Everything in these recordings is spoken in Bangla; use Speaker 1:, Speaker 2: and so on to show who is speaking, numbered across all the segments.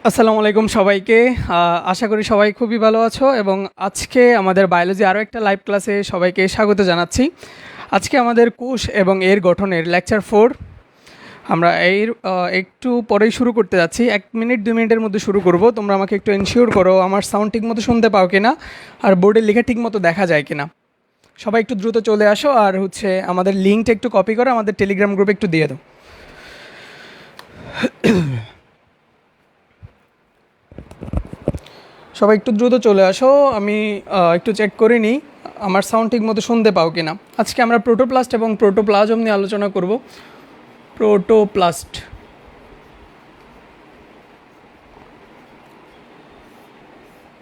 Speaker 1: আসসালামু আলাইকুম সবাইকে। আশা করি সবাই খুবই ভালো আছো এবং আজকে আমাদের বায়োলজি আরও একটা লাইভ ক্লাসে সবাইকে স্বাগত জানাচ্ছি। আজকে আমাদের কোষ এবং এর গঠনের লেকচার 4 আমরা একটু পরেই শুরু করতে যাচ্ছি। 1-2 মিনিটের মধ্যে শুরু করব। তোমরা আমাকে একটু এনশিওর করো আমার সাউন্ড ঠিক মতো শুনতে পাও কিনা আর বোর্ডে লেখা ঠিক মতো দেখা যায় কিনা। সবাই একটু দ্রুত চলে আসো আর আমাদের লিঙ্কটা একটু কপি করে আমাদের টেলিগ্রাম গ্রুপে একটু দিয়ে দাও। সবাই একটু দ্রুত চলে আসো। আমি একটু চেক করে নিই আমার সাউন্ড ঠিক মতো শুনতে পাও কিনা। আজকে আমরা প্রোটোপ্লাস্ট এবং প্রোটোপ্লাজম নিয়ে আলোচনা করব। প্রোটোপ্লাস্ট,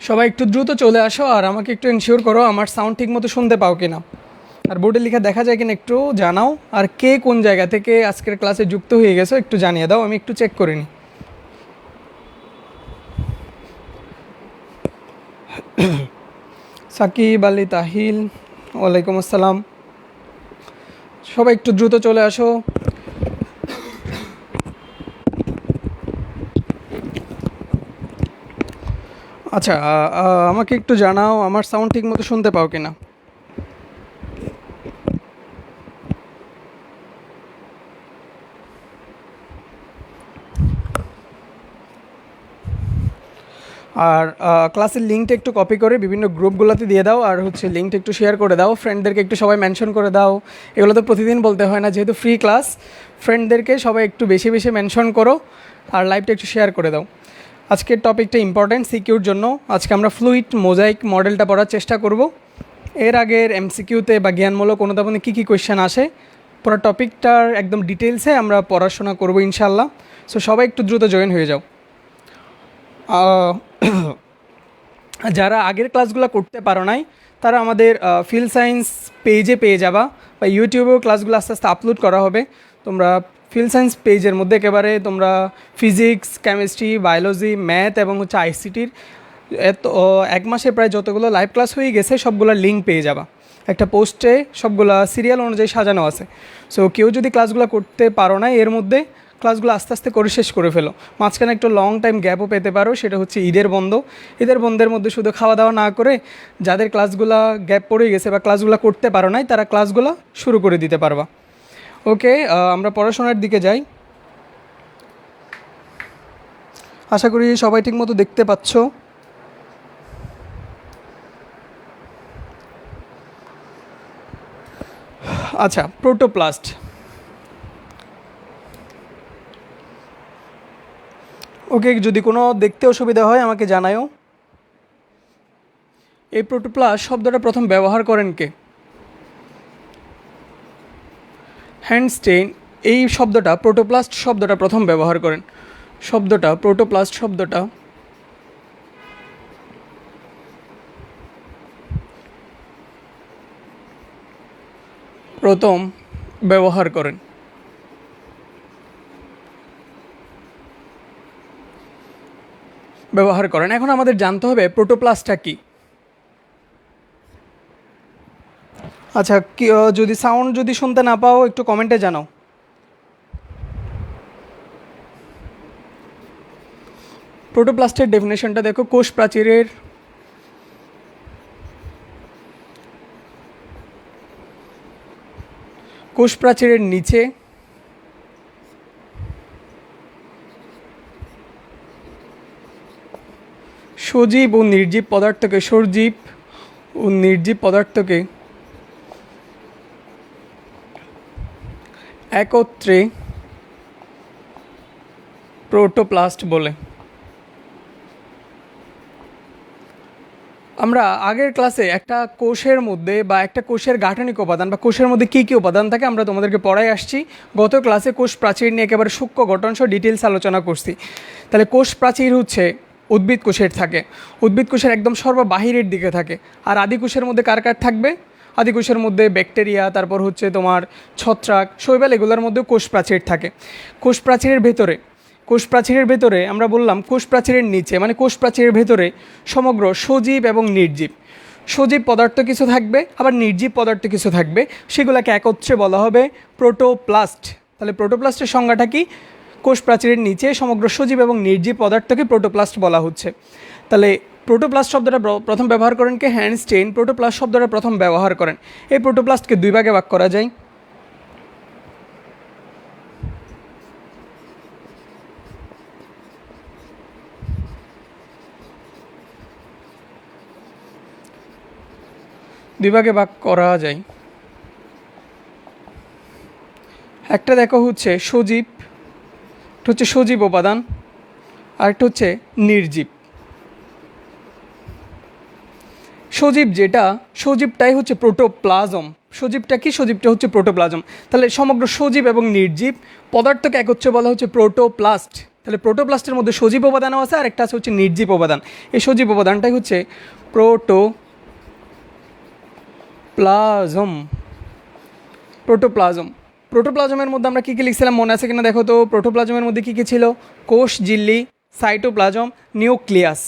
Speaker 1: সবাই একটু দ্রুত চলে আসো আর আমাকে একটু এনশিওর করো আমার সাউন্ড ঠিক মতো শুনতে পাও কিনা আর বোর্ডে লেখা দেখা যায় কিনা একটু জানাও। আর কে কোন জায়গা থেকে আজকের ক্লাসে যুক্ত হয়ে গেছো একটু জানিয়ে দাও, আমি একটু চেক করে নিই। সাকিব আলী তাহিল, ওয়ালাইকুম আসসালাম। সবাই একটু দ্রুত চলে আসো। আচ্ছা, আমাকে একটু জানাও আমার সাউন্ড ঠিক মতো শুনতে পাও কিনা। আর ক্লাসের লিঙ্কটা একটু কপি করে বিভিন্ন গ্রুপগুলোতে দিয়ে দাও আর লিঙ্কটা একটু শেয়ার করে দাও। ফ্রেন্ডদেরকে একটু সবাই মেনশন করে দাও। এগুলো তো প্রতিদিন বলতে হয় না, যেহেতু ফ্রি ক্লাস। ফ্রেন্ডদেরকে সবাই একটু বেশি বেশি মেনশন করো আর লাইভটা একটু শেয়ার করে দাও। আজকের টপিকটা ইম্পর্ট্যান্ট সিকিউর জন্য। আজকে আমরা ফ্লুইড মোজাইক মডেলটা পড়ার চেষ্টা করব। এর আগের এমসিকিউতে বা জ্ঞানমূলক অনুধাবনে কী কী কোয়েশ্চেন আসে পুরো টপিকটার একদম ডিটেলসে আমরা পড়াশোনা করব ইনশাল্লাহ। সো সবাই একটু দ্রুত জয়েন হয়ে যাও। যারা আগের ক্লাসগুলো করতে পারো নাই তারা আমাদের ফিল সায়েন্স পেজে পেয়ে যাবা বা ইউটিউবেও ক্লাসগুলো আস্তে আস্তে আপলোড করা হবে। তোমরা ফিল সায়েন্স পেজের মধ্যে একেবারে তোমরা ফিজিক্স, কেমিস্ট্রি, বায়োলজি, ম্যাথ এবং আইসিটির এক মাসে প্রায় যতগুলো লাইভ ক্লাস হয়ে গেছে সবগুলোর লিঙ্ক পেয়ে যাবা। একটা পোস্টে সবগুলো সিরিয়াল অনুযায়ী সাজানো আছে। সো কেউ যদি ক্লাসগুলো করতে পারো না এর মধ্যে, ক্লাসগুলো আস্তে আস্তে করে শেষ করে ফেলো। মাঝখানে একটু লং টাইম গ্যাপও পেতে পারো, সেটা হচ্ছে ঈদের বন্ধ। ঈদের বন্ধের মধ্যে শুধু খাওয়া দাওয়া না করে যাদের ক্লাসগুলো গ্যাপ পড়ে গেছে বা ক্লাসগুলো করতে পারো নাই তারা ক্লাসগুলো শুরু করে দিতে পারবা। ওকে, আমরা পড়াশোনার দিকে যাই। আশা করি সবাই ঠিক মতো দেখতে পাচ্ছ। আচ্ছা, প্রোটোপ্লাস্ট। ওকে, যদি কোনো দেখতে অসুবিধা হয় আমাকে জানাও। এই প্রোটোপ্লাস্ট শব্দটা প্রথম ব্যবহার করেন কে? হ্যান্ডস্টেইন এই শব্দটা প্রোটোপ্লাস্ট শব্দটা প্রথম ব্যবহার করেন। প্রোটোপ্লাস্ট শব্দটা প্রথম ব্যবহার করেন। এখন আমাদের জানতে হবে প্রোটোপ্লাস্টটা কি। আচ্ছা, যদি সাউন্ড যদি শুনতে না পাও একটু কমেন্টে জানাও। প্রোটোপ্লাস্টের ডেফিনেশনটা দেখো, কোষ প্রাচীরের নিচে সজীব ও নির্জীব পদার্থকে একত্রে প্রোটোপ্লাস্ট বলে। আমরা আগের ক্লাসে একটা কোষের মধ্যে বা একটা কোষের গাঠনিক উপাদান বা কোষের মধ্যে কী কী উপাদান থাকে আমরা তোমাদেরকে পড়াই আসছি। গত ক্লাসে কোষ প্রাচীর নিয়ে একেবারে সূক্ষ্ম গঠন সহ ডিটেলস আলোচনা করছি। তাহলে কোষ প্রাচীর উদ্ভিদ কোষের থাকে, উদ্ভিদ কোষের একদম সর্ববাহিরের দিকে থাকে। আর আদি কোষের মধ্যে কার কার থাকবে? আদি কোষের মধ্যে ব্যাকটেরিয়া, তারপর তোমার ছত্রাক, শৈবাল, এগুলোর মধ্যেও কোষ প্রাচীর থাকে। কোষ প্রাচীরের ভেতরে আমরা বললাম কোষ প্রাচীরের নিচে মানে কোষ প্রাচীরের ভেতরে সমগ্র সজীব এবং নির্জীব, সজীব পদার্থ কিছু থাকবে আবার নির্জীব পদার্থ কিছু থাকবে, সেগুলোকে একত্রে বলা হবে প্রোটোপ্লাস্ট। তাহলে প্রোটোপ্লাস্টের সংজ্ঞাটা কি? কোষ প্রাচীরের নিচে সমগ্র সজীব এবং নির্জীব পদার্থকে প্রোটোপ্লাস্ট বলা হচ্ছে। তাহলে প্রোটোপ্লাস্ট শব্দটা প্রথম ব্যবহার করেন কে? হ্যান্ডস্টেইন প্রোটোপ্লাস্ট শব্দটা প্রথম ব্যবহার করেন। এই প্রোটোপ্লাস্টকে দুই ভাগে ভাগ করা যায়। দুই ভাগে ভাগ করা যায়। একটা দেখো হচ্ছে সজীব, একটা হচ্ছে সজীব উপাদান, আরেকটা হচ্ছে নির্জীব। সজীব যেটা, সজীবটাই হচ্ছে প্রোটোপ্লাজম। সজীবটা কি? সজীবটা হচ্ছে প্রোটোপ্লাজম। তাহলে সমগ্র সজীব এবং নির্জীব পদার্থকে একত্রে বলা হচ্ছে প্রোটোপ্লাস্ট। তাহলে প্রোটোপ্লাস্টের মধ্যে সজীব উপাদানও আছে, আর একটা আছে হচ্ছে নির্জীব উপাদান। এই সজীব উপাদানটাই হচ্ছে প্রোটোপ্লাজম। প্রোটোপ্লাজমের মধ্যে আমরা কী কী লিখছিলাম মনে আছে কিনা দেখো তো? প্রোটোপ্লাজমের মধ্যে কী কী ছিল? কোষ ঝিল্লি, সাইটোপ্লাজম, নিউক্লিয়াস।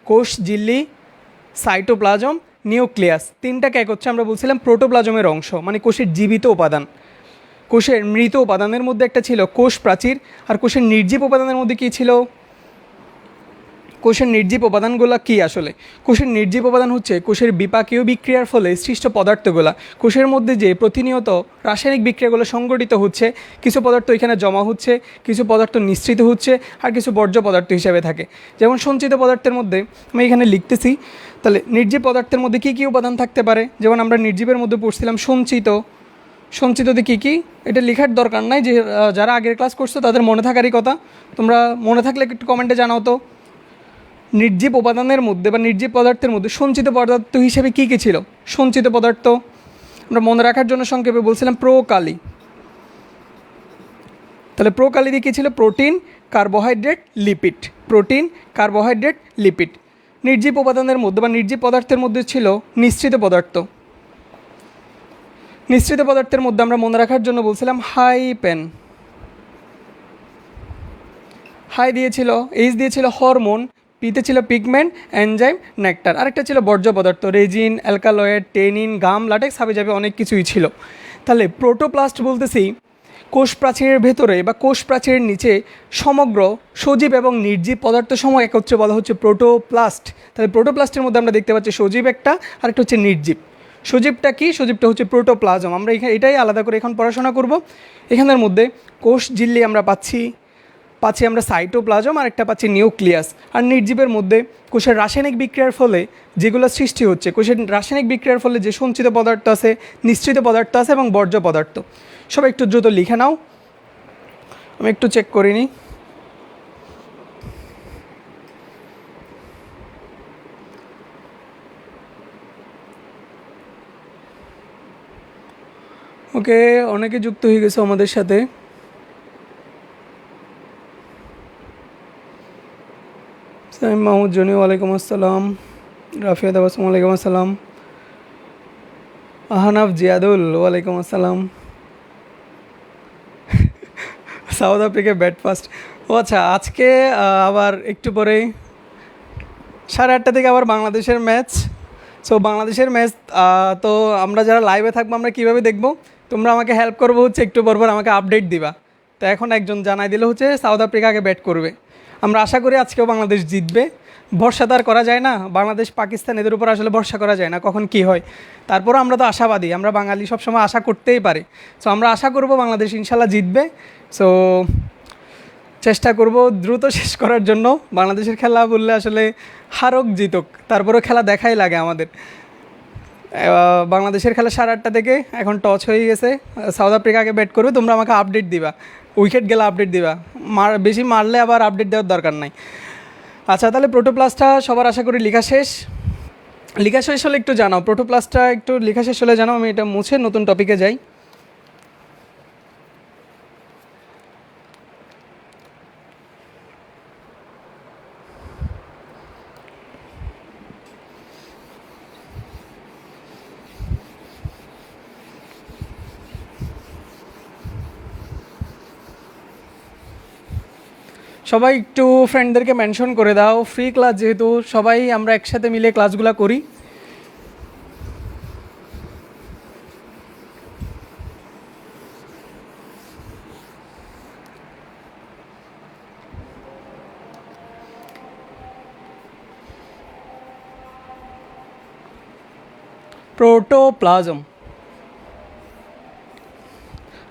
Speaker 1: কোষ ঝিল্লি, সাইটোপ্লাজম, নিউক্লিয়াস, তিনটাকে এক হচ্ছে আমরা বলছিলাম প্রোটোপ্লাজমের অংশ, মানে কোষের জীবিত উপাদান। কোষের মৃত উপাদানের মধ্যে একটা ছিল কোষ প্রাচীর, আর কোষের নির্জীব উপাদানের মধ্যে কী ছিল? কোষের নির্জীব উপাদানগুলো কী আসলে? কোষের নির্জীব উপাদান হচ্ছে কোষের বিপাকীয় বিক্রিয়ার ফলে সৃষ্ট পদার্থগুলো। কোষের মধ্যে যে প্রতিনিয়ত রাসায়নিক বিক্রিয়াগুলো সংঘটিত হচ্ছে, কিছু পদার্থ এখানে জমা হচ্ছে, কিছু পদার্থ নিঃসৃত হচ্ছে, আর কিছু বর্জ্য পদার্থ হিসেবে থাকে। যেমন সঞ্চিত পদার্থের মধ্যে আমি এখানে লিখতেছি। তাহলে নির্জীব পদার্থের মধ্যে কী কী উপাদান থাকতে পারে? যেমন আমরা নির্জীবের মধ্যে পড়ছিলাম সঞ্চিততে কী কী, এটা লেখার দরকার নাই, যে যারা আগের ক্লাস করছো তাদের মনে থাকারই কথা। তোমরা মনে থাকলে একটু কমেন্টে জানাও তো। নির্জীব উপাদানের মধ্যে বা নির্জীব পদার্থের মধ্যে সঞ্চিত পদার্থ হিসেবে কী কী ছিল? সঞ্চিত পদার্থ আমরা মনে রাখার জন্য সংক্ষেপে বলছিলাম প্রোকালি। তাহলে প্রোকালিতে কী ছিল? Protein, carbohydrate, lipid. Protein, carbohydrate, lipid. নির্জীব উপাদানের মধ্যে বা নির্জীব পদার্থের মধ্যে ছিল নিঃসৃত পদার্থ। নিঃসৃত পদার্থের মধ্যে আমরা মনে রাখার জন্য বলছিলাম হাইপেন। হাই দিয়েছিল, এইচ দিয়েছিল হরমোন, পিতে ছিল পিগমেন্ট, এনজাইম, নেকটার। আরেকটা ছিল বর্জ্য পদার্থ, রেজিন, অ্যালকালয়েড, টেনিন, গাম, লাটেক্স, হাবিজাবি অনেক কিছুই ছিল। তাহলে প্রোটোপ্লাস্ট বলতেছি কোষ প্রাচীরের ভেতরে বা কোষ প্রাচীরের নিচে সমগ্র সজীব এবং নির্জীব পদার্থসমূহ একত্রে বলা হচ্ছে প্রোটোপ্লাস্ট। তাহলে প্রোটোপ্লাস্টের মধ্যে আমরা দেখতে পাচ্ছি সজীব একটা, আরেকটা হচ্ছে নির্জীব। সজীবটা কি? সজীবটা হচ্ছে প্রোটোপ্লাজম। আমরা এটাই আলাদা করে এখন পড়াশোনা করব। এখানের মধ্যে কোষ ঝিল্লি আমরা পাচ্ছি আমরা সাইটোপ্লাজম, আর একটা পাচ্ছি নিউক্লিয়াস। আর নির্জীবের মধ্যে কোষের রাসায়নিক বিক্রিয়ার ফলে যেগুলো সৃষ্টি হচ্ছে, কোষের রাসায়নিক বিক্রিয়ার ফলে যে সঞ্চিত পদার্থ আছে, নিঃসৃত পদার্থ আছে এবং বর্জ্য পদার্থ। সব একটু দ্রুত লিখে নাও, আমি একটু চেক করে নিই। ওকে, অনেকে যুক্ত হয়ে গেছে আমাদের সাথে। মাহমুদ জনি, ওয়ালাইকুম আসসালাম। রাফিয়া দাবাস, ওয়ালাইকুম আসসালাম। আহানাফ জিয়াদুল, ওয়ালাইকুম আসসালাম। South Africa bat first. ও আচ্ছা, আজকে আবার একটু পরেই 8:30 থেকে আবার বাংলাদেশের ম্যাচ। সো বাংলাদেশের ম্যাচ তো আমরা যারা লাইভে থাকবো আমরা কীভাবে দেখবো? তোমরা আমাকে হেল্প করবো হচ্ছে একটু পরপর আমাকে আপডেট দিবা। তো এখন একজন জানাই দিল হচ্ছে সাউথ আফ্রিকা আগে ব্যাট করবে। আমরা আশা করি আজকেও বাংলাদেশ জিতবে। ভরসা তো আর করা যায় না, বাংলাদেশ পাকিস্তান এদের উপর আসলে ভরসা করা যায় না, কখন কি হয়। তারপরও আমরা তো আশাবাদী, আমরা বাঙালি সবসময় আশা করতেই পারি। সো আমরা আশা করব বাংলাদেশ ইনশাল্লাহ জিতবে। সো চেষ্টা করব দ্রুত শেষ করার জন্য। বাংলাদেশের খেলা বললে আসলে হারক জিতুক, তারপরেও খেলা দেখাই লাগে আমাদের। বাংলাদেশের খেলা 8:30 থেকে, এখন টস হয়ে গেছে, সাউথ আফ্রিকা আগে ব্যাট করবে। তোমরা আমাকে আপডেট দিবা, উইকেট গেলে আপডেট দিবা, বেশি মারলে আবার আপডেট দেওয়ার দরকার নাই। আচ্ছা, তাহলে প্রোটোপ্লাস্টটা সবার আশা করি লেখা শেষ হলে একটু জানাও। প্রোটোপ্লাস্টটা একটু লেখা শেষ হলে জানাও, আমি এটা মুছে নতুন টপিকে যাই। সবাই একটু ফ্রেন্ডদেরকে মেনশন করে দাও, ফ্রি ক্লাস যেহেতু, সবাই আমরা একসাথে মিলে ক্লাসগুলো করি। প্রোটোপ্লাজম।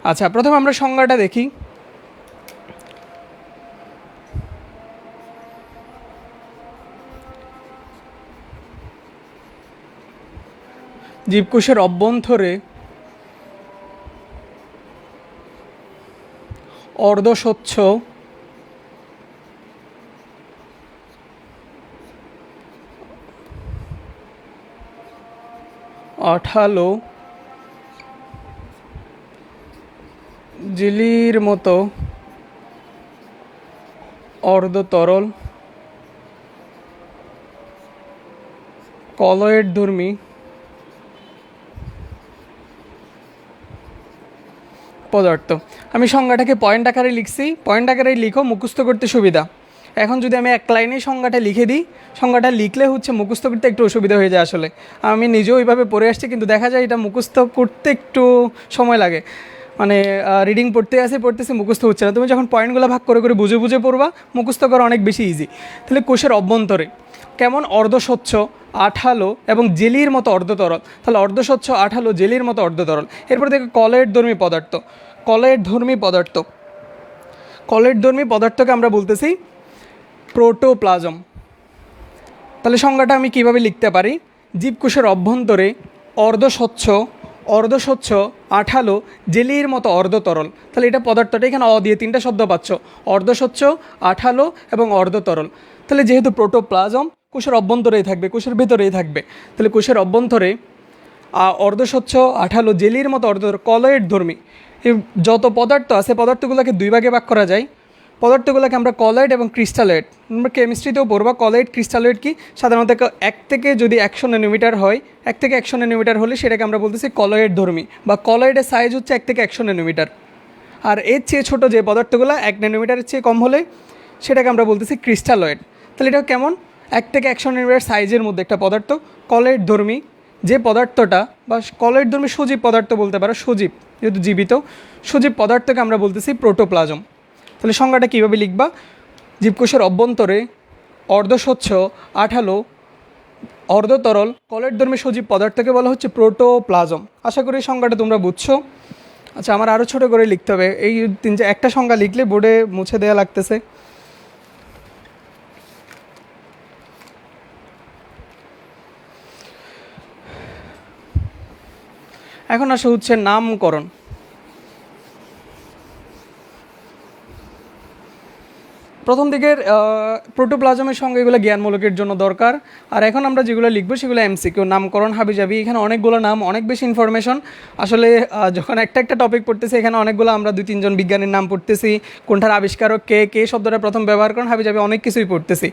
Speaker 1: আচ্ছা, প্রথমে আমরা সংজ্ঞাটা দেখি। জীবকোষের অভ্যন্তরে অর্ধস্বচ্ছ আঠালো জেলির মতো অর্ধতরল কলয়েডধর্মী পদার্থ। আমি সংজ্ঞাটাকে পয়েন্ট আকারে লিখছি, পয়েন্ট আকারে লিখো, মুখস্থ করতে সুবিধা। এখন যদি আমি এক লাইনে সংজ্ঞাটা লিখে দিই, সংজ্ঞাটা লিখলে হচ্ছে মুখস্থ করতে একটু অসুবিধা হয়ে যায়। আসলে আমি নিজেও ওইভাবে পড়ে আসছি, কিন্তু দেখা যায় এটা মুখস্থ করতে একটু সময় লাগে। মানে রিডিং পড়তেছি মুখস্থ হচ্ছে না। তুমি যখন পয়েন্টগুলো ভাগ করে করে বুঝে বুঝে পড়বা, মুখস্থ করা অনেক বেশি ইজি। তাহলে কোষের অভ্যন্তরে কেমন অর্ধস্বচ্ছ আঠালো এবং জেলির মতো অর্ধতরল। তাহলে অর্ধস্বচ্ছ আঠালো জেলির মতো অর্ধতরল। এরপর দেখো কলয়েডধর্মী পদার্থ। কলয়েডধর্মী পদার্থ, কলয়েডধর্মী পদার্থকে আমরা বলতেছি প্রোটোপ্লাজম। তাহলে সংজ্ঞাটা আমি কিভাবে লিখতে পারি? জীবকোষের অভ্যন্তরে অর্ধস্বচ্ছ আঠালো জেলির মতো অর্ধতরল। তাহলে এটা পদার্থটা এখানে দিয়ে 3টা শব্দ পাচ্ছ, অর্ধস্বচ্ছ, আঠালো এবং অর্ধতরল। তাহলে যেহেতু প্রোটোপ্লাজম কোষের অভ্যন্তরেই থাকবে, কোষের ভেতরেই থাকবে, তাহলে কোষের অভ্যন্তরে অর্ধস্বচ্ছ আঠালো জেলির মতো অর্ধতরল কলয়েডধর্মী। এই যত পদার্থ আছে পদার্থগুলোকে 2 ভাগে ভাগ করা যায়। পদার্থগুলোকে আমরা কলয়েড এবং ক্রিস্টালয়েড, আমরা কেমিস্ট্রিতেও পড়বা। কলয়েড ক্রিস্টালয়েড কি? সাধারণত 1 থেকে যদি 100 ন্যানোমিটার হয়, 1 থেকে 100 ন্যানোমিটার হলে সেটাকে আমরা বলতেছি কলয়েডধর্মী, বা কলয়েডের সাইজ হচ্ছে 1 থেকে 100 ন্যানোমিটার। আর এর চেয়ে ছোটো যে পদার্থগুলো 1 ন্যানোমিটারের চেয়ে কম হলে সেটাকে আমরা বলতেছি ক্রিস্টালয়েড। তাহলে এটা কেমন? 1 থেকে 100 ন্যানোমিটার সাইজের মধ্যে একটা পদার্থ কলয়েডধর্মী। যে পদার্থটা, বা কলয়েডধর্মী সজীব পদার্থ বলতে পারো, সজীব যেহেতু জীবিত, সজীব পদার্থকে আমরা বলতেছি প্রোটোপ্লাজম। তাহলে সংজ্ঞাটা কীভাবে লিখবা? জীবকোষের অভ্যন্তরে অর্ধস্বচ্ছ আঠালো অর্ধতরল কলয়েডধর্মী সজীব পদার্থকে বলা হচ্ছে প্রোটোপ্লাজম। আশা করি সংজ্ঞাটা তোমরা বুঝছো। আচ্ছা, আমার আরও ছোটো করে লিখতে হবে। এই একটা সংজ্ঞা লিখলে বোর্ডে মুছে দেওয়া লাগতেছে। এখন আসা হচ্ছে নামকরণ। প্রথম দিকের প্রোটোপ্লাজমের সঙ্গে এগুলো জ্ঞানমূলকের জন্য দরকার। আর এখন আমরা যেগুলো লিখবো সেগুলো এমসিকিউ, নামকরণ হাবিজাবি। এখানে অনেকগুলো নাম, অনেক বেশি ইনফরমেশন। আসলে যখন একটা টপিক পড়তেছি, এখানে অনেকগুলো আমরা 2-3 জন বিজ্ঞানীর নাম পড়তেছি, কোনটার আবিষ্কারক কে শব্দটা প্রথম ব্যবহার করেন, হাবিজাবি অনেক কিছুই পড়তেছি।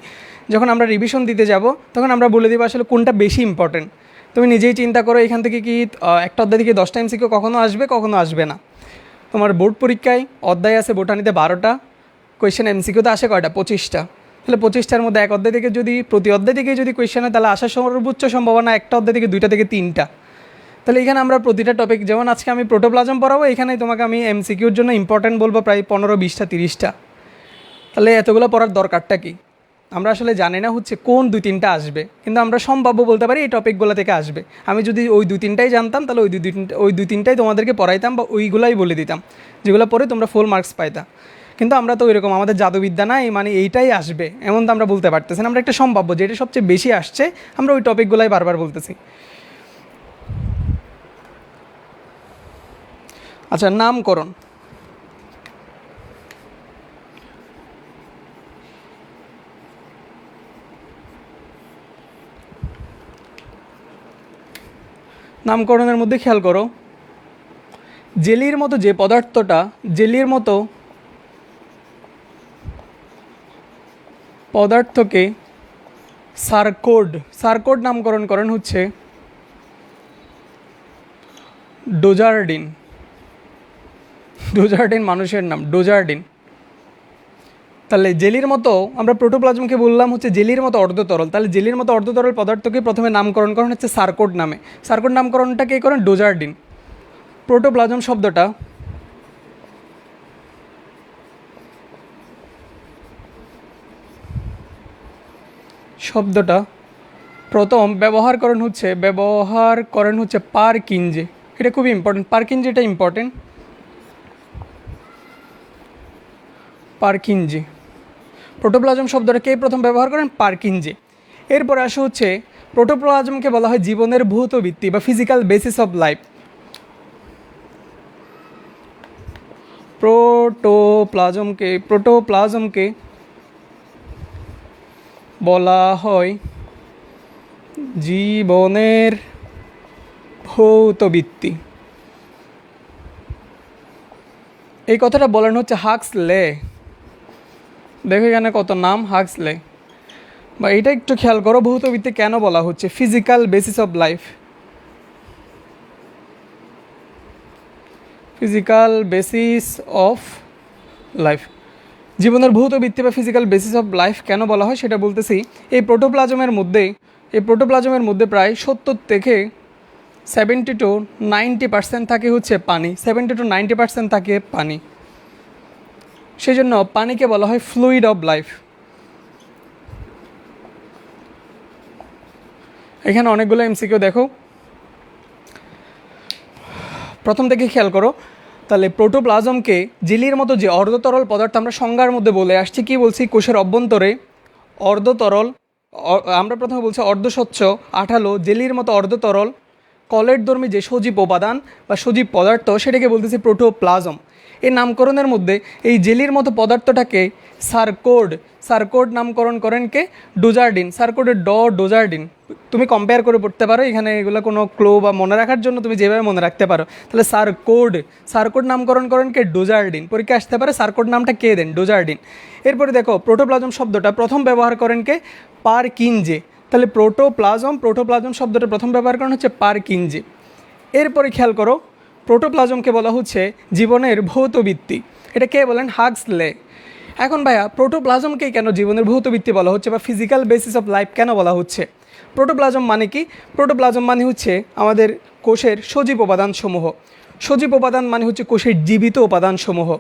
Speaker 1: যখন আমরা রিভিশন দিতে যাব তখন আমরা বলে দিব আসলে কোনটা বেশি ইম্পর্টেন্ট। তুমি নিজেই চিন্তা করো, এখান থেকে কি একটা অধ্যায় থেকে 10টা এমসিকিউ কখনো আসবে, কখনো আসবে না। তোমার বোর্ড পরীক্ষায় অধ্যায় আছে বোটানিতে 12টা, কোয়েশ্চেন এমসিকিউতে আসে কয়টা? 25টা। তাহলে 25টার মধ্যে এক অধ্যায় থেকে যদি প্রতি অধ্যায় থেকে যদি কোয়েশ্চেন হয়, তাহলে আসার সর্বোচ্চ সম্ভাবনা একটা অধ্যায় থেকে 2টা থেকে 3টা। তাহলে এখানে আমরা প্রতিটা টপিক, যেমন আজকে আমি প্রোটোপ্লাজম পড়াবো, এখানে তোমাকে আমি এমসিকিউর জন্য ইম্পর্টেন্ট বলবো প্রায় 15, 20টা, 30টা। তাহলে এতগুলো পড়ার দরকারটা কি? আমরা আসলে জানি না হচ্ছে কোন 2-3টা আসবে, কিন্তু আমরা সম্ভাব্য বলতে পারি এই টপিকগুলো থেকে আসবে। আমি যদি ওই 2-3টাই জানতাম, তাহলে ওই 2-3টাই তোমাদেরকে পড়াইতাম, বা ওইগুলাই বলে দিতাম, যেগুলো পড়ে তোমরা ফুল মার্কস পাইতা। কিন্তু আমরা তো ওইরকম, আমাদের জাদুবিদ্যা নাই, মানে এইটাই আসবে এমন তো আমরা বলতে পারতেছি না। আমরা একটা সম্ভাব্য, যেটা সবচেয়ে বেশি আসছে, আমরা ওই টপিকগুলাই বারবার বলতেছি। আচ্ছা, নামকরণ। নামকরণের মধ্যে খেয়াল করো, জেলির মতো যে পদার্থটা, জেলির মতো পদার্থকে সার্কোড নামকরণ করেন হচ্ছে ডোজার্ডিন। মানুষের নাম ডোজার্ডিন। তাহলে জেলির মতো, আমরা প্রোটোপ্লাজমকে বললাম হচ্ছে জেলির মতো অর্ধতরল। তাহলে জেলির মতো অর্ধতরল পদার্থকে প্রথমে নামকরণ করেন হচ্ছে সার্কোড নামে। সার্কোড নামকরণটা কে করেন? ডোজার্ডিন। প্রোটোপ্লাজম শব্দটা প্রথম ব্যবহার করেন হচ্ছে পারকিনজে। এটা খুবই ইম্পর্টেন্ট, পারকিনজে, এটা ইম্পর্টেন্ট। পারকিনজে, প্রোটোপ্লাজম শব্দটা কে প্রথম ব্যবহার করেন? পারকিনজে। এরপরে আসে হচ্ছে প্রোটোপ্লাজমকে বলা হয় জীবনের ভৌত ভিত্তি বা ফিজিক্যাল বেসিস অফ লাইফ। প্রোটোপ্লাজমকে বলা হয় জীবনের ভৌত ভিত্তি। এই কথাটা বলেন হচ্ছে হাক্সলে। দেখো এখানে কত নাম, হাক্সলে। বা এটা একটু খেয়াল করো, ভৌত ভিত্তি কেন বলা হচ্ছে? Physical basis of life, physical basis of life, জীবনের ভৌত ভিত্তি বা ফিজিক্যাল বেসিস অফ লাইফ কেন বলা হয় সেটা বলতেছি। এই প্রোটোপ্লাজমের মধ্যে প্রায় 70 থেকে 70-90% থাকে হচ্ছে পানি, 70-90% থাকে পানি। সেই জন্য পানিকে বলা হয় ফ্লুইড অফ লাইফ। এখানে অনেকগুলো এমসিকিউ দেখো, প্রথম থেকে খেয়াল করো। তাহলে প্রোটোপ্লাজমকে জেলির মতো যে অর্ধতরল পদার্থ আমরা সংজ্ঞার মধ্যে বলে আসছি, কি বলছি? কোষের অভ্যন্তরে অর্ধতরল, আমরা প্রথমে বলছি অর্ধস্বচ্ছ আঠালো জেলির মতো অর্ধতরল কলেরধর্মী যে সজীব উপাদান বা সজীব পদার্থ, সেটাকে বলতেছি প্রোটোপ্লাজম। এই নামকরণের মধ্যে এই জেলির মতো পদার্থটাকে সার্কোড নামকরণ করেন কে? ডুজার্ডিন। সার্কোডের ডোজার্ডিন তুমি কম্পেয়ার করে পড়তে পারো, এখানে এগুলো কোনো ক্লো বা মনে রাখার জন্য তুমি যেভাবে মনে রাখতে পারো। তাহলে সার্কোড নামকরণ করেন কে? ডোজার্ডিন। পরীক্ষা আসতে পারে সার্কোড নামটা কে দেন? ডোজার্ডিন। এরপরে দেখো প্রোটোপ্লাজম শব্দটা প্রথম ব্যবহার করেন কে? পারকিনজে। তাহলে প্রোটোপ্লাজম শব্দটা প্রথম ব্যবহার করেন হচ্ছে পারকিনজে। এরপরে খেয়াল করো, প্রোটোপ্লাজমকে বলা হচ্ছে জীবনের ভৌত ভিত্তি। এটা কে বলেন? হাক্সলে। এখন ভাইয়া প্রোটোপ্লাজমকে কেন জীবনের ভৌত ভিত্তি বলা হচ্ছে বা ফিজিক্যাল বেসিস অফ লাইফ কেন বলা হচ্ছে? প্রোটোপ্লাজম মানে কি? প্রোটোপ্লাজম মানে হচ্ছে আমাদের কোষের সজীব উপাদানসমূহ। সজীব উপাদান মানে হচ্ছে কোষের জীবিত উপাদানসমূহ।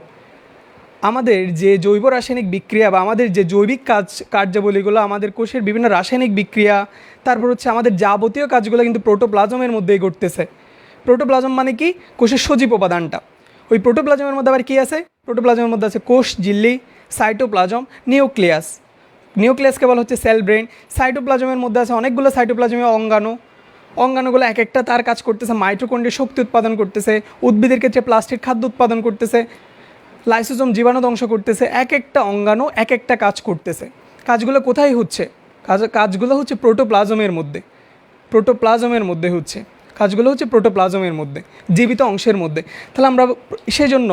Speaker 1: আমাদের যে জৈব রাসায়নিক বিক্রিয়া বা আমাদের যে জৈবিক কার্যাবলীগুলো, আমাদের কোষের বিভিন্ন রাসায়নিক বিক্রিয়া, তারপর হচ্ছে আমাদের যাবতীয় কাজগুলো কিন্তু প্রোটোপ্লাজমের মধ্যেই ঘটতেছে। প্রোটোপ্লাজম মানে কি? কোষের সজীব উপাদানটা। ওই প্রোটোপ্লাজমের মধ্যে আবার কি আছে? প্রোটোপ্লাজমের মধ্যে আছে কোষ ঝিল্লি, সাইটোপ্লাজম, নিউক্লিয়াসকে বলা হচ্ছে সেল ব্রেন। সাইটোপ্লাজমের মধ্যে আছে অনেকগুলো সাইটোপ্লাজমীয় অঙ্গাণুগুলো এক একটা তার কাজ করতেছে। মাইটোকন্ড্রিয়া শক্তি উৎপাদন করতেছে, উদ্ভিদের ক্ষেত্রে প্লাস্টিক খাদ্য উৎপাদন করতেছে, লাইসোজোম জীবাণু ধ্বংস করতেছে। এক একটা অঙ্গাণু এক একটা কাজ করতেছে। কাজগুলো কোথায় হচ্ছে? কাজগুলো হচ্ছে প্রোটোপ্লাজমের মধ্যে হচ্ছে কাজগুলো হচ্ছে প্রোটোপ্লাজমের মধ্যে, জীবিত অংশের মধ্যে। তাহলে আমরা সেজন্য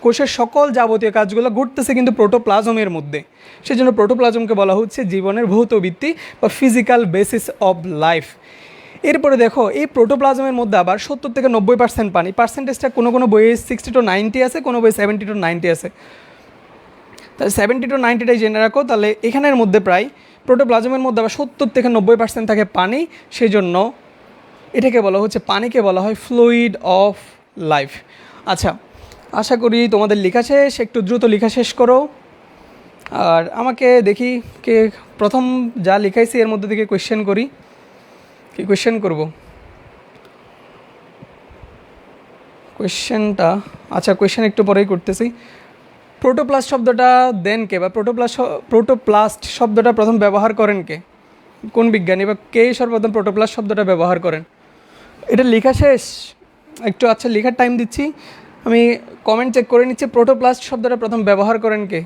Speaker 1: কোষের সকল যাবতীয় কাজগুলো ঘটতেছে কিন্তু প্রোটোপ্লাজমের মধ্যে। সেজন্য প্রোটোপ্লাজমকে বলা হচ্ছে জীবনের ভৌত ভিত্তি বা ফিজিক্যাল বেসিস অব লাইফ। এরপরে দেখো এই প্রোটোপ্লাজমের মধ্যে আবার 70-90% পানি। পার্সেন্টেজটা কোনো বইয়ে 60-90 আছে, কোনো বইয়ে 70-90 আছে। তাহলে 70-90টাই জেনে রাখো। তাহলে এখানের মধ্যে প্রায় প্রোটোপ্লাজমের মধ্যে আবার 70-90% থাকে পানি। সেই জন্য এটাকে বলা হচ্ছে, পানিকে বলা হয় ফ্লুইড অফ লাইফ। আচ্ছা, আশা করি তোমাদের লেখা শেষ, একটু দ্রুত লেখা শেষ করো। আর আমাকে দেখি কে প্রথম যা লিখাইছি এর মধ্যে থেকে কোয়েশ্চেন করি। কি কোয়েশ্চেন করব? কোয়েশ্চেনটা আচ্ছা, কোয়েশ্চেন একটু পরেই করতেছি। প্রোটোপ্লাস্ট শব্দটা দেন কে, বা প্রোটোপ্লাস্ট শব্দটা প্রথম ব্যবহার করেন কে? কোন বিজ্ঞানী বা কে সর্বপ্রথম প্রোটোপ্লাস্ট শব্দটা ব্যবহার করেন? এটা লেখা শেষ, একটু আচ্ছা লেখার টাইম দিচ্ছি, আমি কমেন্ট চেক করে নিচ্ছি। প্রোটোপ্লাস্ট শব্দটা প্রথম ব্যবহার করেন কে?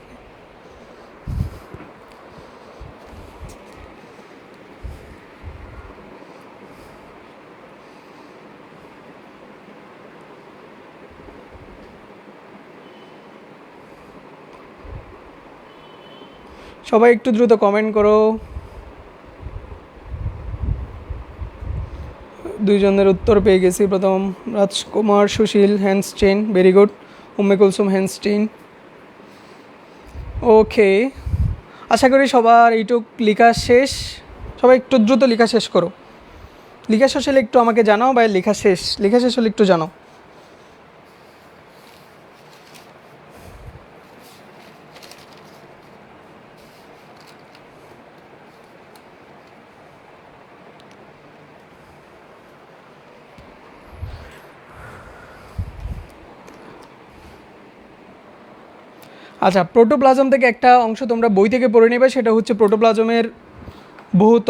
Speaker 1: সবাই একটু দ্রুত কমেন্ট করো। দুইজনের উত্তর পেয়ে গেছি। প্রথম রাজকুমার সুশীল হ্যান্ডস্টেইন, ভেরি গুড। উম্মে কুলসুম হ্যান্ডস্টেইন, ওকে। আশা করি সবার এইটুক লেখা শেষ। সবাই একটু দ্রুত লেখা শেষ করো। লেখা শেষ হলে একটু আমাকে জানাও, বা লেখা শেষ হলে একটু জানাও। আচ্ছা, প্রোটোপ্লাজম থেকে একটা অংশ তোমরা বই থেকে পড়ে নেবে, সেটা হচ্ছে প্রোটোপ্লাজমের ভৌত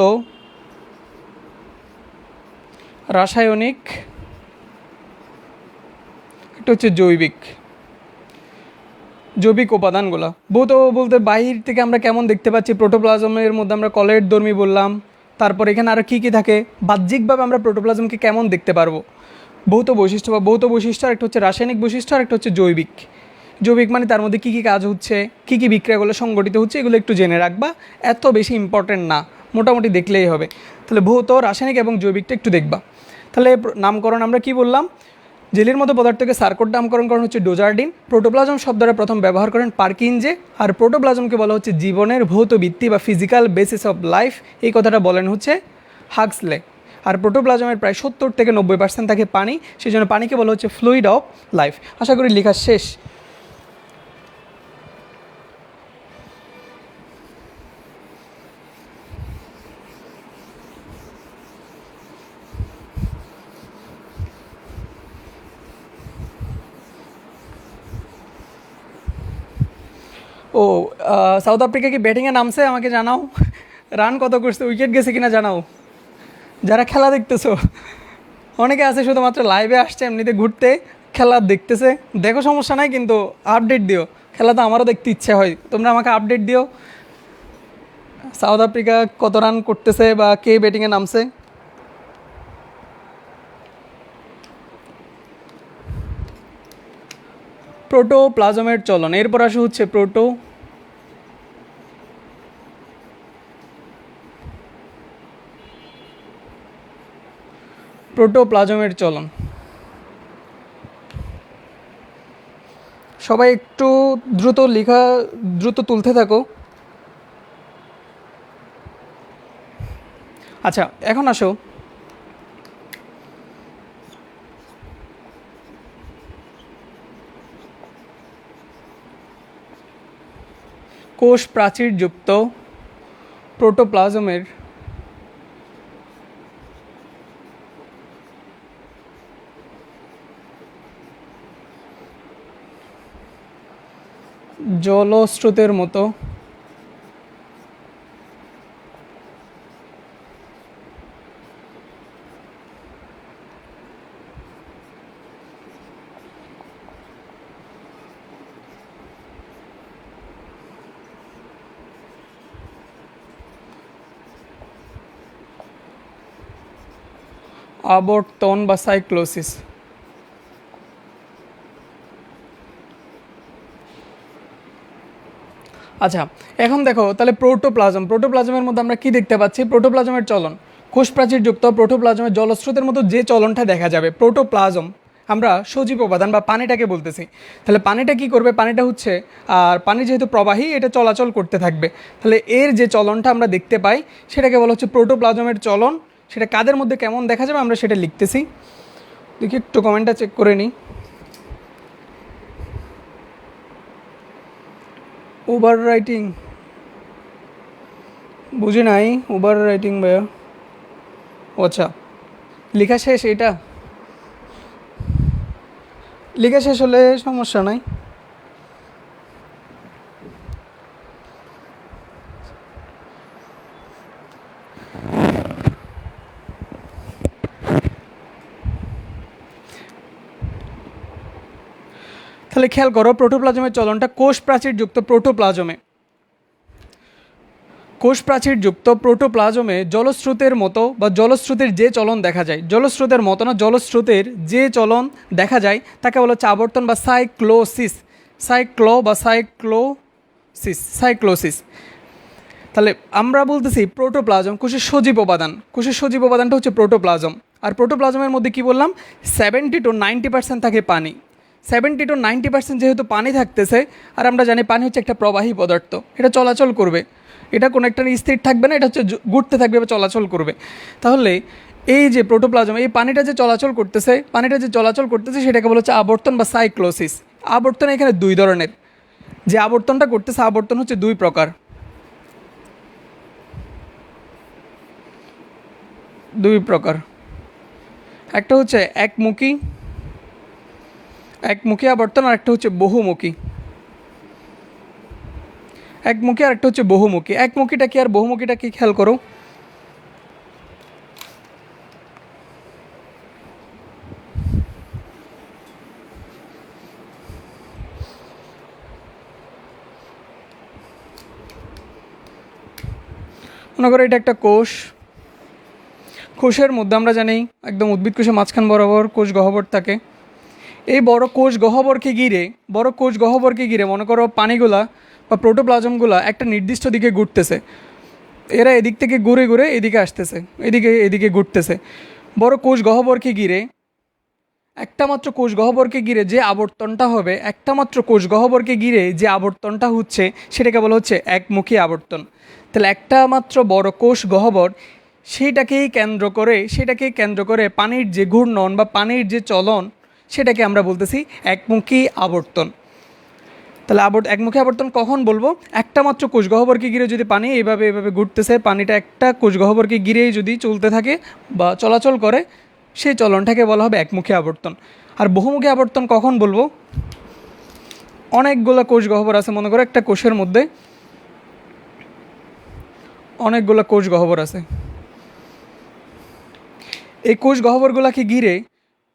Speaker 1: রাসায়নিক, একটা হচ্ছে জৈবিক উপাদানগুলো। ভৌত বলতে বাহির থেকে আমরা কেমন দেখতে পাচ্ছি, প্রোটোপ্লাজমের মধ্যে আমরা কলের ধর্মী বললাম, তারপর এখানে আরও কী কী থাকে, বাহ্যিকভাবে আমরা প্রোটোপ্লাজমকে কেমন দেখতে পারবো, ভৌত বৈশিষ্ট্য বা ভৌত বৈশিষ্ট্য, আর একটা হচ্ছে রাসায়নিক বৈশিষ্ট্য, আর একটা হচ্ছে জৈবিক। জৈবিক মানে তার মধ্যে কী কী কাজ হচ্ছে, কী কী বিক্রিয়াগুলো সংগঠিত হচ্ছে, এগুলো একটু জেনে রাখবা, এত বেশি ইম্পর্টেন্ট না, মোটামুটি দেখলেই হবে। তাহলে ভৌত, রাসায়নিক এবং জৈবিকটা একটু দেখবা। তাহলে নামকরণ আমরা কি বললাম, জেলির মতো পদার্থকে সার্কোট নামকরণ করেন হচ্ছে ডোজার্ডিন। প্রোটোপ্লাজম শব্দটা প্রথম ব্যবহার করেন পার্কিনজে। আর প্রোটোপ্লাজমকে বলা হচ্ছে জীবনের ভৌত ভিত্তি বা ফিজিক্যাল বেসিস অফ লাইফ, এই কথাটা বলেন হচ্ছে হাক্সলে। আর প্রোটোপ্লাজমের প্রায় 70 থেকে 90% থাকে পানি, সেই জন্য পানিকে বলা হচ্ছে ফ্লুইড অফ লাইফ। আশা করি লেখা শেষ। ও, সাউথ আফ্রিকা কি ব্যাটিংয়ে নামছে আমাকে জানাও, রান কত করছে, উইকেট গেছে কিনা জানাও, যারা খেলা দেখতেছো। অনেকে আছে শুধুমাত্র লাইভে আসছে এমনিতে ঘুরতে, খেলা দেখতেছে, দেখো সমস্যা নাই, কিন্তু আপডেট দিও, খেলা তো আমারও দেখতে ইচ্ছে হয়, তোমরা আমাকে আপডেট দিও সাউথ আফ্রিকা কত রান করতেছে বা কে ব্যাটিংয়ে নামছে। প্রোটোপ্লাজমের চলন, এরপর আসে হচ্ছে প্রোটোপ্লাজমের চলন। সবাই একটু দ্রুত তুলতে থাকো। আচ্ছা, এখন আসো কোষ প্রাচীরযুক্ত প্রোটোপ্লাজমের জলস্রোতের মতো আবর্তন বা সাইক্লোসিস। আচ্ছা, এখন দেখো তাহলে প্রোটোপ্লাজমের মধ্যে আমরা কি দেখতে পাচ্ছি, প্রোটোপ্লাজমের চলন, কোষ প্রাচীরযুক্ত প্রোটোপ্লাজমের জলস্রোতের মতো যে চলনটা দেখা যাবে। প্রোটোপ্লাজম আমরা সজীব উপাদান বা পানিটাকে বলতেছি। তাহলে পানিটা কি করবে, পানিটা হচ্ছে, আর পানি যেহেতু প্রবাহী, এটা চলাচল করতে থাকবে। তাহলে এর যে চলনটা আমরা দেখতে পাই সেটাকে বলা হচ্ছে প্রোটোপ্লাজমের চলন। সেটা কাদের মধ্যে কেমন দেখা যাবে আমরা সেটা লিখতেছি, দেখি একটু কমেন্টটা চেক করে নিই। ওভার রাইটিং বুঝি নাই, ওভার রাইটিং ভাইয়া। আচ্ছা, লেখা শেষ, এটা লেখা শেষ হলে সমস্যা নাই। তাহলে খেয়াল করো, প্রোটোপ্লাজমের চলনটা কোষ প্রাচীরযুক্ত প্রোটোপ্লাজমে জলস্রোতের মতো বা জলস্রোতের যে চলন দেখা যায়, জলস্রোতের মতো না, জলস্রোতের যে চলন দেখা যায় তাকে বলা হচ্ছে আবর্তন বা সাইক্লোসিস। তাহলে আমরা বলতেছি প্রোটোপ্লাজম কোষের সজীব উপাদানটা হচ্ছে প্রোটোপ্লাজম। আর প্রোটোপ্লাজমের মধ্যে কি বললাম, 70 to 90% থাকে পানি। 70 to 90% যেহেতু পানি থাকতেছে, আর আমরা জানি পানি হচ্ছে একটা প্রবাহী পদার্থ, এটা চলাচল করবে, এটা কোনো একটা স্থির থাকবে না, এটা হচ্ছে ঘুরতে থাকবে বা চলাচল করবে। তাহলে এই যে প্রোটোপ্লাজম, এই পানিটা যে চলাচল করতেছে সেটাকে বলা হচ্ছে আবর্তন বা সাইক্লোসিস। আবর্তন এখানে দুই ধরনের, যে আবর্তনটা করতেছে, আবর্তন হচ্ছে দুই প্রকার, একটা হচ্ছে একমুখী আবর্তন, আর একটা হচ্ছে বহুমুখী। একমুখী আর একটা হচ্ছে বহুমুখী। একমুখীটা কি আর বহুমুখীটা কি খেয়াল করো। মনে করো এটা একটা কোষ। কোষের মধ্যে আমরা জানি একদম উদ্ভিদ কোষে মাঝখান বরাবর কোষ গহ্বর থাকে। এই বড় কোষ গহ্বরকে ঘিরে মনে করো পানিগুলা বা প্রোটোপ্লাজমগুলা একটা নির্দিষ্ট দিকে ঘুরতেছে। এরা এদিক থেকে ঘুরে ঘুরে এদিকে আসতেছে, এদিকে ঘুরতেছে। বড় কোষ গহ্বরকে ঘিরে একটা মাত্র কোষ গহ্বরকে ঘিরে যে আবর্তনটা হবে, একটা মাত্র কোষ গহ্বরকে ঘিরে যে আবর্তনটা হচ্ছে সেটাকে বলা হচ্ছে একমুখী আবর্তন। তাহলে একটা মাত্র বড় কোষ গহ্বর সেটাকেই কেন্দ্র করে পানির যে ঘূর্ণন বা পানির যে চলন সেটাকে আমরা বলতেছি একমুখী আবর্তন। তাহলে একমুখী আবর্তন কখন বলবো? একটা মাত্র কোষ গহ্বরকে ঘিরে যদি পানি এভাবে ঘুরতেছে, পানিটা একটা কোষ গহ্বরকে ঘিরেই যদি চলতে থাকে বা চলাচল করে, সেই চলনটাকে বলা হবে একমুখী আবর্তন। আর বহুমুখী আবর্তন কখন বলবো? অনেকগুলো কোষ গহ্বর আছে, মনে করো একটা কোষের মধ্যে অনেকগুলো কোষ গহ্বর আছে। এই কোষ গহ্বরগুলোকে ঘিরে,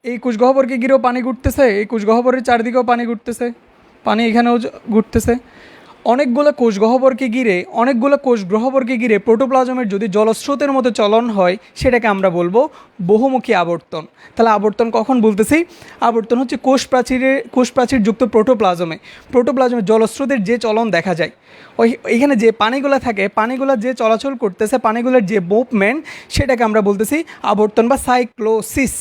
Speaker 1: এই কোষ গহ্বরকে ঘিরেও পানি ঘুরতেছে, এই কোষ গহ্বরের চারদিকেও পানি ঘুরতেছে, পানি এখানেও ঘুরতেছে। অনেকগুলো কোষ গহ্বরকে ঘিরে প্রোটোপ্লাজমের যদি জলস্রোতের মতো চলন হয় সেটাকে আমরা বলবো বহুমুখী আবর্তন। তাহলে আবর্তন কখন বলতেছি? আবর্তন হচ্ছে কোষ প্রাচীরযুক্ত প্রোটোপ্লাজমের জলস্রোতের যে চলন দেখা যায়, এইখানে যে পানিগুলো থাকে, পানিগুলো যে চলাচল করতেছে, পানিগুলোর যে মুভমেন্ট, সেটাকে আমরা বলতেছি আবর্তন বা সাইক্লোসিস।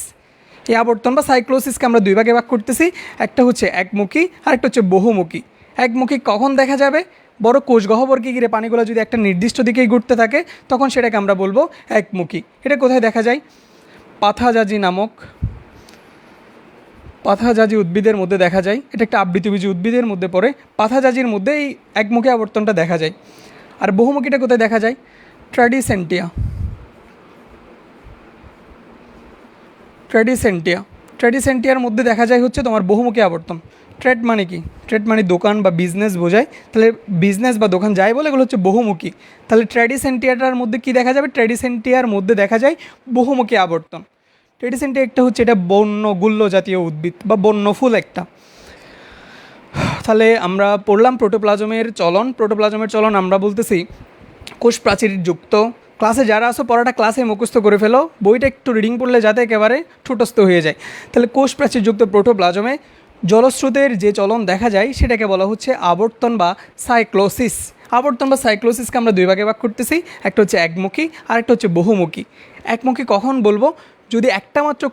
Speaker 1: এই আবর্তন বা সাইক্লোসিসকে আমরা দুই ভাগে ভাগ করতেছি, একটা হচ্ছে একমুখী আর একটা হচ্ছে বহুমুখী। একমুখী কখন দেখা যাবে? বড় কোষ গহ্বরকে ঘিরে পানিগুলো যদি একটা নির্দিষ্ট দিকেই ঘুরতে থাকে তখন সেটাকে আমরা বলবো একমুখী। এটা কোথায় দেখা যায়? পাথাজাজি উদ্ভিদের মধ্যে দেখা যায়। এটা একটা আবৃতবীজী উদ্ভিদের মধ্যে পড়ে। পাথাজাজির মধ্যে এই একমুখী আবর্তনটা দেখা যায়। আর বহুমুখীটা কোথায় দেখা যায়? ট্র্যাডিসেন্টিয়ার মধ্যে দেখা যায় হচ্ছে তোমার বহুমুখী আবর্তন। ট্রেড মানে কি? ট্রেড মানে দোকান বা বিজনেস বোঝায়। তাহলে বিজনেস বা দোকান যাই বলে এগুলো হচ্ছে বহুমুখী। তাহলে ট্র্যাডিসেন্টিয়াটার মধ্যে কি দেখা যাবে? ট্র্যাডিসেন্টিয়ার মধ্যে দেখা যায় বহুমুখী আবর্তন। ট্র্যাডিসেন্টিয়া একটা হচ্ছে এটা বন্য জাতীয় উদ্ভিদ বা বন্য ফুল একটা। তাহলে আমরা পড়লাম প্রোটোপ্লাজমের চলন আমরা বলতেছি কোষ প্রাচীর যুক্ত। ক্লাসে যারা আসো পড়াটা ক্লাসে মুখস্থ করে ফেলো, বইটা একটু রিডিং পড়লে যাতে একেবারে ঠোঁটস্থ হয়ে যায়। তাহলে কোষ প্রাচীরযুক্ত প্রোটোপ্লাজমে জলস্রোতের যে চলন দেখা যায় সেটাকে বলা হচ্ছে আবর্তন বা সাইক্লোসিস। আবর্তন বা সাইক্লোসিসকে আমরা দুই ভাগে ভাগ করতেছি, একটা হচ্ছে একমুখী আর একটা হচ্ছে বহুমুখী। একমুখী কখন বলবো? যদি একটা মাত্র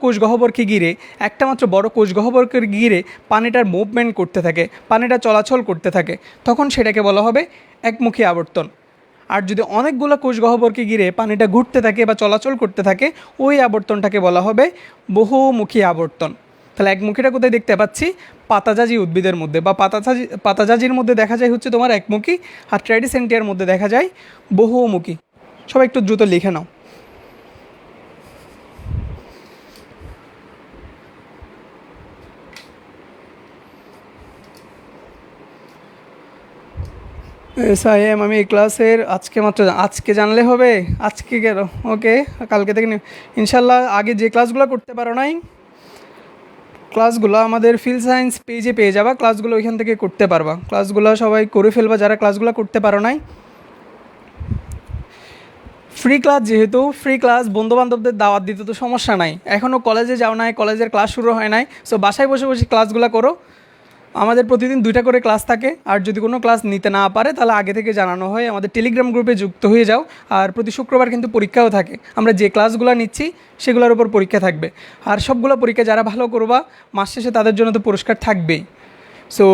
Speaker 1: বড় কোষ গহ্বরকে ঘিরে পানিটার মুভমেন্ট করতে থাকে, পানিটা চলাচল করতে থাকে, তখন সেটাকে বলা হবে একমুখী আবর্তন। আর যদি অনেকগুলো কোষ গহ্বরকে ঘিরে পানিটা ঘুরতে থাকে বা চলাচল করতে থাকে, ওই আবর্তনটাকে বলা হবে বহুমুখী আবর্তন। তাহলে একমুখীটা কোথায় দেখতে পাচ্ছি? পাতাজাজি উদ্ভিদের মধ্যে বা পাতাজাজির মধ্যে দেখা যায় হচ্ছে তোমার একমুখী, আর ট্র্যাডিসেন্টিয়ার মধ্যে দেখা যায় বহুমুখী। সবাই একটু দ্রুত লিখে নাও। এসআইএম আমি এই ক্লাসের আজকে জানলে হবে? আজকে গেল, ওকে, কালকে থেকে ইনশাল্লাহ। আগে যে ক্লাসগুলো করতে পারো নাই, ক্লাসগুলো আমাদের ফিল সায়েন্স পেজে পেয়ে যাবা, ক্লাসগুলো ওইখান থেকে করতে পারবা। ক্লাসগুলো সবাই করে ফেলবা যারা ক্লাসগুলো করতে পারো নাই। যেহেতু ফ্রি ক্লাস, বন্ধুবান্ধবদের দাওয়াত দিতে তো সমস্যা নাই। এখনও কলেজে যাও নাই, কলেজের ক্লাস শুরু হয় নাই, সো বাসায় বসে বসে ক্লাসগুলো করো। আমাদের প্রতিদিন 2টা করে ক্লাস থাকে, আর যদি কোনো ক্লাস নিতে না পারে তাহলে আগে থেকে জানানো হয়, আমাদের টেলিগ্রাম গ্রুপে যুক্ত হয়ে যাও। আর প্রতি শুক্রবার কিন্তু পরীক্ষাও থাকে, আমরা যে ক্লাসগুলো নিচ্ছি সেগুলোর উপর পরীক্ষা থাকবে। আর সবগুলো পরীক্ষা যারা ভালো করবা মাস শেষে তাদের জন্য তো পুরস্কার থাকবেই। সো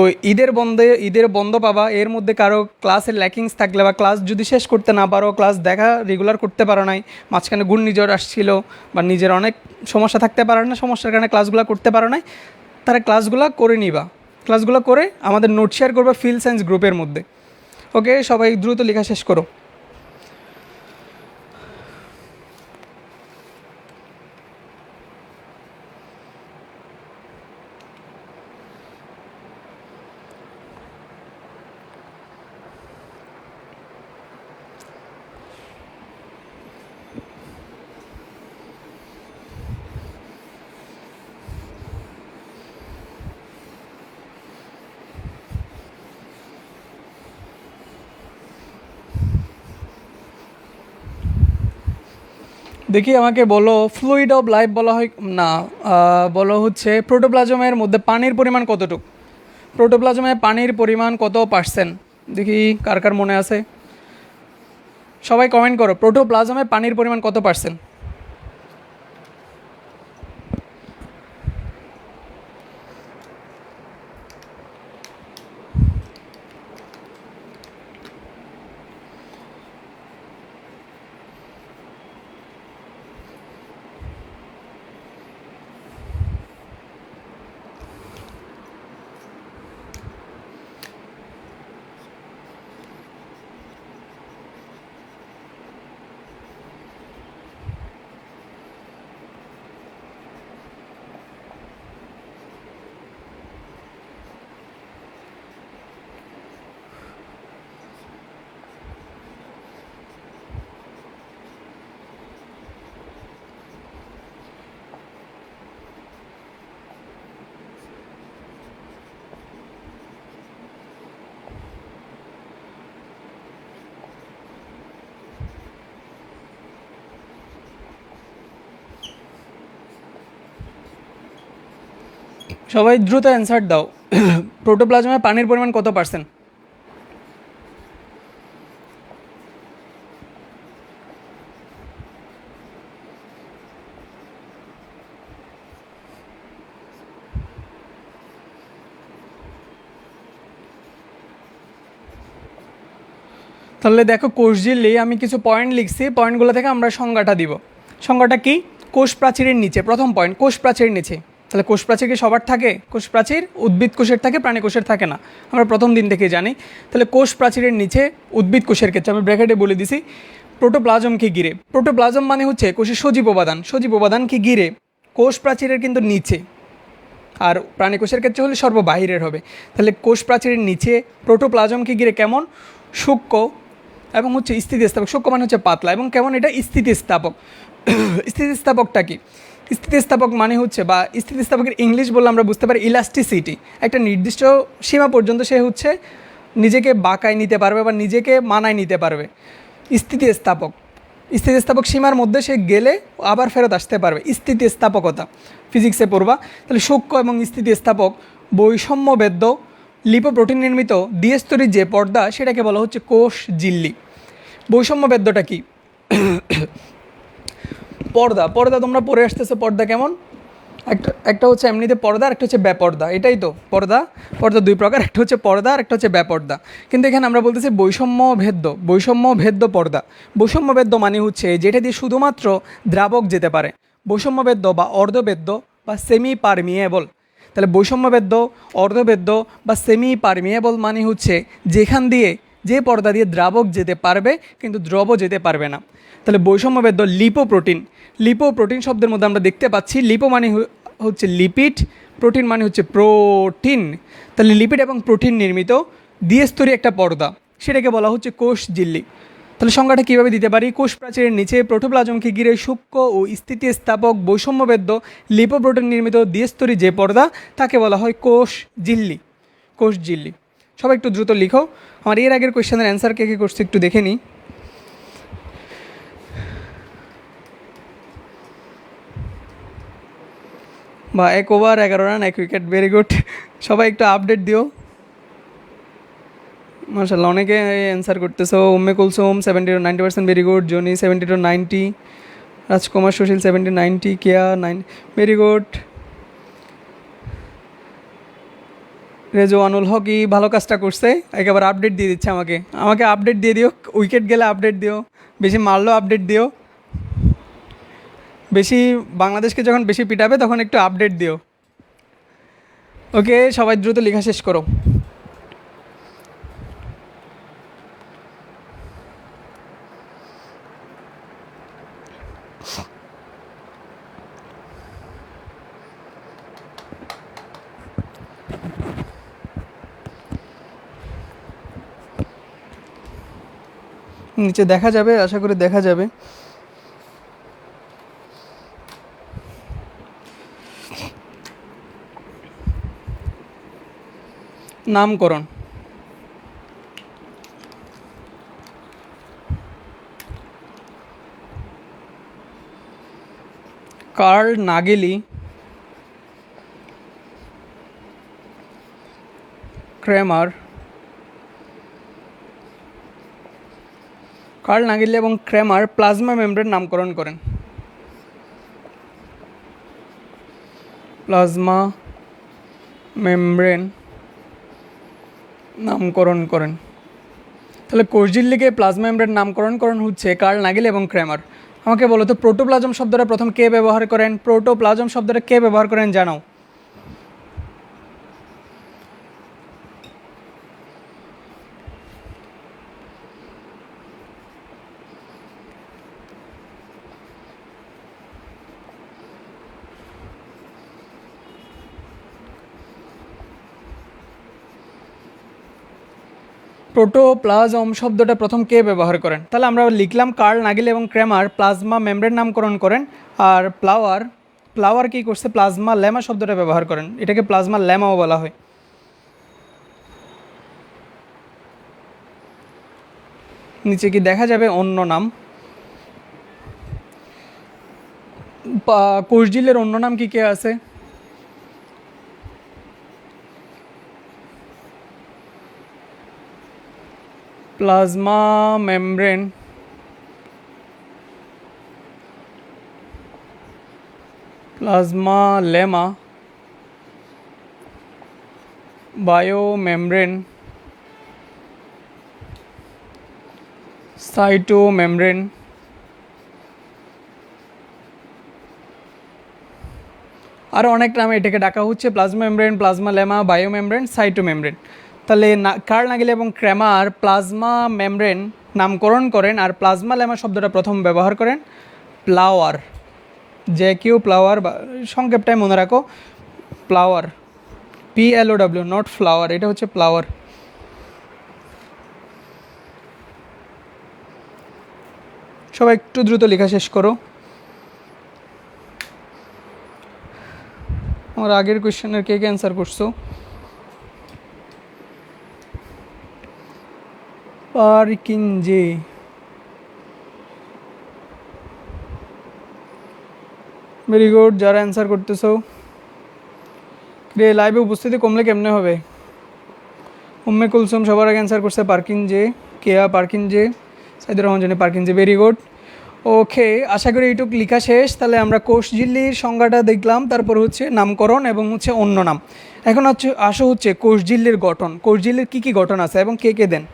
Speaker 1: ঈদের বন্ধ পাবা, এর মধ্যে কারো ক্লাসের ল্যাকিংস থাকলে বা ক্লাস যদি শেষ করতে না পারো, ক্লাস দেখা রেগুলার করতে পারো নাই, মাঝখানে ঘূর্ণিঝড় আসছিল বা নিজের অনেক সমস্যা থাকতে পারে না, সমস্যার কারণে ক্লাসগুলো করতে পারো নাই, তারা ক্লাসগুলো করে নিবা। ক্লাসগুলো করে আমাদের নোট শেয়ার করবা ফিল সায়েন্স গ্রুপের মধ্যে। ওকে, সবাই দ্রুত লেখা শেষ করো। দেখি আমাকে বলো, ফ্লুইড অফ লাইফ বলা হয় না, বলো হচ্ছে প্রোটোপ্লাজমের মধ্যে পানির পরিমাণ কতটুকু? প্রোটোপ্লাজমে পানির পরিমাণ কত পার্সেন্ট? দেখি কার কার মনে আছে, সবাই কমেন্ট করো, প্রোটোপ্লাজমে পানির পরিমাণ কত পার্সেন্ট? সবাই দ্রুত অ্যান্সার দাও। প্রোটোপ্লাজমে পানির পরিমাণ কত পার্সেন্ট? তাহলে দেখো, কোষঝিল্লি আমি কিছু পয়েন্ট লিখছি, পয়েন্টগুলো থেকে আমরা সংজ্ঞাটা দিব। সংজ্ঞাটা কি? কোষ প্রাচীরের নিচে, প্রথম পয়েন্ট, কোষ প্রাচীরের নিচে। তাহলে কোষ প্রাচীর কি সবার থাকে? কোষ প্রাচীর উদ্ভিদ কোষের থাকে, প্রাণী কোষের থাকে না, আমরা প্রথম দিন থেকেই জানি। তাহলে কোষ প্রাচীরের নিচে উদ্ভিদ কোষের ক্ষেত্রে আমি ব্র্যাকেটে বলে দিছি প্রোটোপ্লাজমকে ঘিরে। প্রোটোপ্লাজম মানে হচ্ছে কোষের সজীব উপাদান, সজীব উপাদানকে ঘিরে কোষ প্রাচীরের কিন্তু নিচে, আর প্রাণী কোষের ক্ষেত্রে হলে সর্ববাহিরের হবে। তাহলে কোষ প্রাচীরের নিচে প্রোটোপ্লাজমকে ঘিরে কেমন? সূক্ষ্ম এবং হচ্ছে স্থিতিস্থাপক। সূক্ষ্ম মানে হচ্ছে পাতলা, এবং কেমন এটা? স্থিতিস্থাপক। স্থিতিস্থাপকটা কি? স্থিতিস্থাপক মানে হচ্ছে, বা স্থিতিস্থাপকের ইংলিশ বললে আমরা বুঝতে পারি ইলাস্টিসিটি। একটা নির্দিষ্ট সীমা পর্যন্ত সে হচ্ছে নিজেকে বাঁকায় নিতে পারবে বা নিজেকে মানায় নিতে পারবে। স্থিতিস্থাপক, স্থিতিস্থাপক সীমার মধ্যে সে গেলে আবার ফেরত আসতে পারবে, স্থিতিস্থাপকতা ফিজিক্সে পড়বা। তাহলে সূক্ষ্ম এবং স্থিতিস্থাপক বৈষম্যবেদ্য লিপোপ্রোটিন নির্মিত দ্বিস্তরী যে পর্দা, সেটাকে বলা হচ্ছে কোষ ঝিল্লি। বৈষম্যবেদ্যটা কি? পর্দা, পর্দা তোমরা পড়ে আসতেছো, পর্দা কেমন? একটা হচ্ছে এমনিতে পর্দা, আর একটা হচ্ছে বেপর্দা, এটাই তো পর্দা। পর্দা দুই প্রকার, একটা হচ্ছে পর্দা আর একটা হচ্ছে বেপর্দা। কিন্তু এখানে আমরা বলতেছি বৈষম্যভেদ্য, বৈষম্যভেদ্য পর্দা। বৈষম্যভেদ্য মানে হচ্ছে যেটা দিয়ে শুধুমাত্র দ্রাবক যেতে পারে। বৈষম্যভেদ্য বা অর্ধবেদ্য বা সেমি পারমিয়েবল। তাহলে বৈষম্যবেদ্য, অর্ধবেদ্য বা সেমি পারমিয়েবল মানে হচ্ছে যেখান দিয়ে, যে পর্দা দিয়ে দ্রাবক যেতে পারবে কিন্তু দ্রব যেতে পারবে না। তাহলে বৈষম্যবেদ্য লিপোপ্রোটিন। লিপোপ্রোটিন শব্দের মধ্যে আমরা দেখতে পাচ্ছি লিপো মানে হচ্ছে লিপিড, প্রোটিন মানে হচ্ছে প্রোটিন। তাহলে লিপিড এবং প্রোটিন নির্মিত দ্বিস্তরী একটা পর্দা, সেটাকে বলা হচ্ছে কোষ ঝিল্লি। তাহলে সংজ্ঞাটা কীভাবে দিতে পারি? কোষ প্রাচীরের নিচে প্রোটোপ্লাজমকে ঘিরে সূক্ষ্ম ও স্থিতিস্থাপক বৈষম্যবেদ্য লিপোপ্রোটিন নির্মিত দ্বিস্তরী যে পর্দা, তাকে বলা হয় কোষ ঝিল্লি। কোষ ঝিল্লি। সবাই একটু দ্রুত লিখো। আমার এর আগের কোয়েশ্চেনের অ্যান্সার কে কে করছে একটু দেখে নিই। বা 1 over 11 run 1 wicket, very good. সবাই একটু আপডেট দিও। মাশাআল্লাহ, অনেকে অ্যান্সার করতেছো। Umme Kulsum 70-90%, very good. Johnny 70-90, রাজকুমার সুশীল 70-90, কেয়া 9, ভেরি গুড। রেজওয়ানুল হকি ভালো কাজটা করছে, একেবারে আপডেট দিয়ে দিচ্ছে আমাকে। আমাকে আপডেট দিয়ে দিও, উইকেট গেলে আপডেট দিও, বেশি মারলেও আপডেট দিও। বেশি বাংলাদেশকে যখন বেশি পিটাবে তখন একটু আপডেট দিও। ওকে, সবাই দ্রুত লেখা শেষ করো। নিচে দেখা যাবে, আশা করি দেখা যাবে। নামকরণ। Karl Nageli, Cramer. Karl Nageli এবং ক্রেমার প্লাজমা মেমব্রেন নামকরণ করেন। প্লাজমা মেমব্রেন নামকরণ করেন। তাহলে কোষঝিল্লিকে প্লাজমা মেমব্রেন নামকরণ হচ্ছে কার্ল নাগেলি এবং ক্রেমার। আমাকে বলো তো প্রোটোপ্লাজম শব্দটা প্রথম কে ব্যবহার করেন? প্রোটোপ্লাজম শব্দটা কে ব্যবহার করেন জানাও? প্রোটোপ্লাজম শব্দটা প্রথম কে ব্যবহার করেন? তাহলে আমরা লিখলাম কার্ল নাগেলি এবং ক্রেমার প্লাজমা মেমব্রেন নামকরণ করেন। আর প্লাওয়ার কী করছে? প্লাজমা লেমা শব্দটা ব্যবহার করেন। এটাকে প্লাজমা লেমাও বলা হয়। নিচে কি দেখা যাবে অন্য নাম? কোষঝিল্লির অন্য নাম কি কে আছে? Plasma membrane, plasma lemma, bio membrane, cyto membrane, আরও অনেক নামে এটাকে ডাকা হচ্ছে। Plasma membrane, plasma lemma, bio membrane, cyto membrane. তাহলে কার্ল নাগেলি এবং ক্রেমার প্লাজমা মেমব্রেন নামকরণ করেন। আর প্লাজমা লেমা শব্দটা প্রথম ব্যবহার করেন প্লাওয়ার। প্লাওয়ার, বা সংক্ষেপটাই মনে রাখো প্লাওয়ার, PLOW, নট ফ্লাওয়ার, এটা হচ্ছে প্লাওয়ার। সবাই একটু দ্রুত লেখা শেষ করো। আমার আগের কোয়েশ্চেনের কে অ্যান্সার করছো? পারকিনজে, ভেরি গুড। যারা অ্যান্সার করতেছো, লাইভে উপস্থিতি কমলে কেমনে হবে? উম্মে কুলসুম সবার আগে অ্যান্সার করছে পারকিনজে, কেয়া পারকিনজে, সাইদুর রহমান জানি পারকিনজে, ভেরি গুড। ওকে, আশা করি এইটুক লেখা শেষ। তাহলে আমরা কোষঝিল্লির সংজ্ঞাটা দেখলাম, তারপর হচ্ছে নামকরণ এবং হচ্ছে অন্য নাম। এখন হচ্ছে কোষঝিল্লির গঠন। কোষঝিল্লির কী কী গঠন আছে এবং কে কে দেন?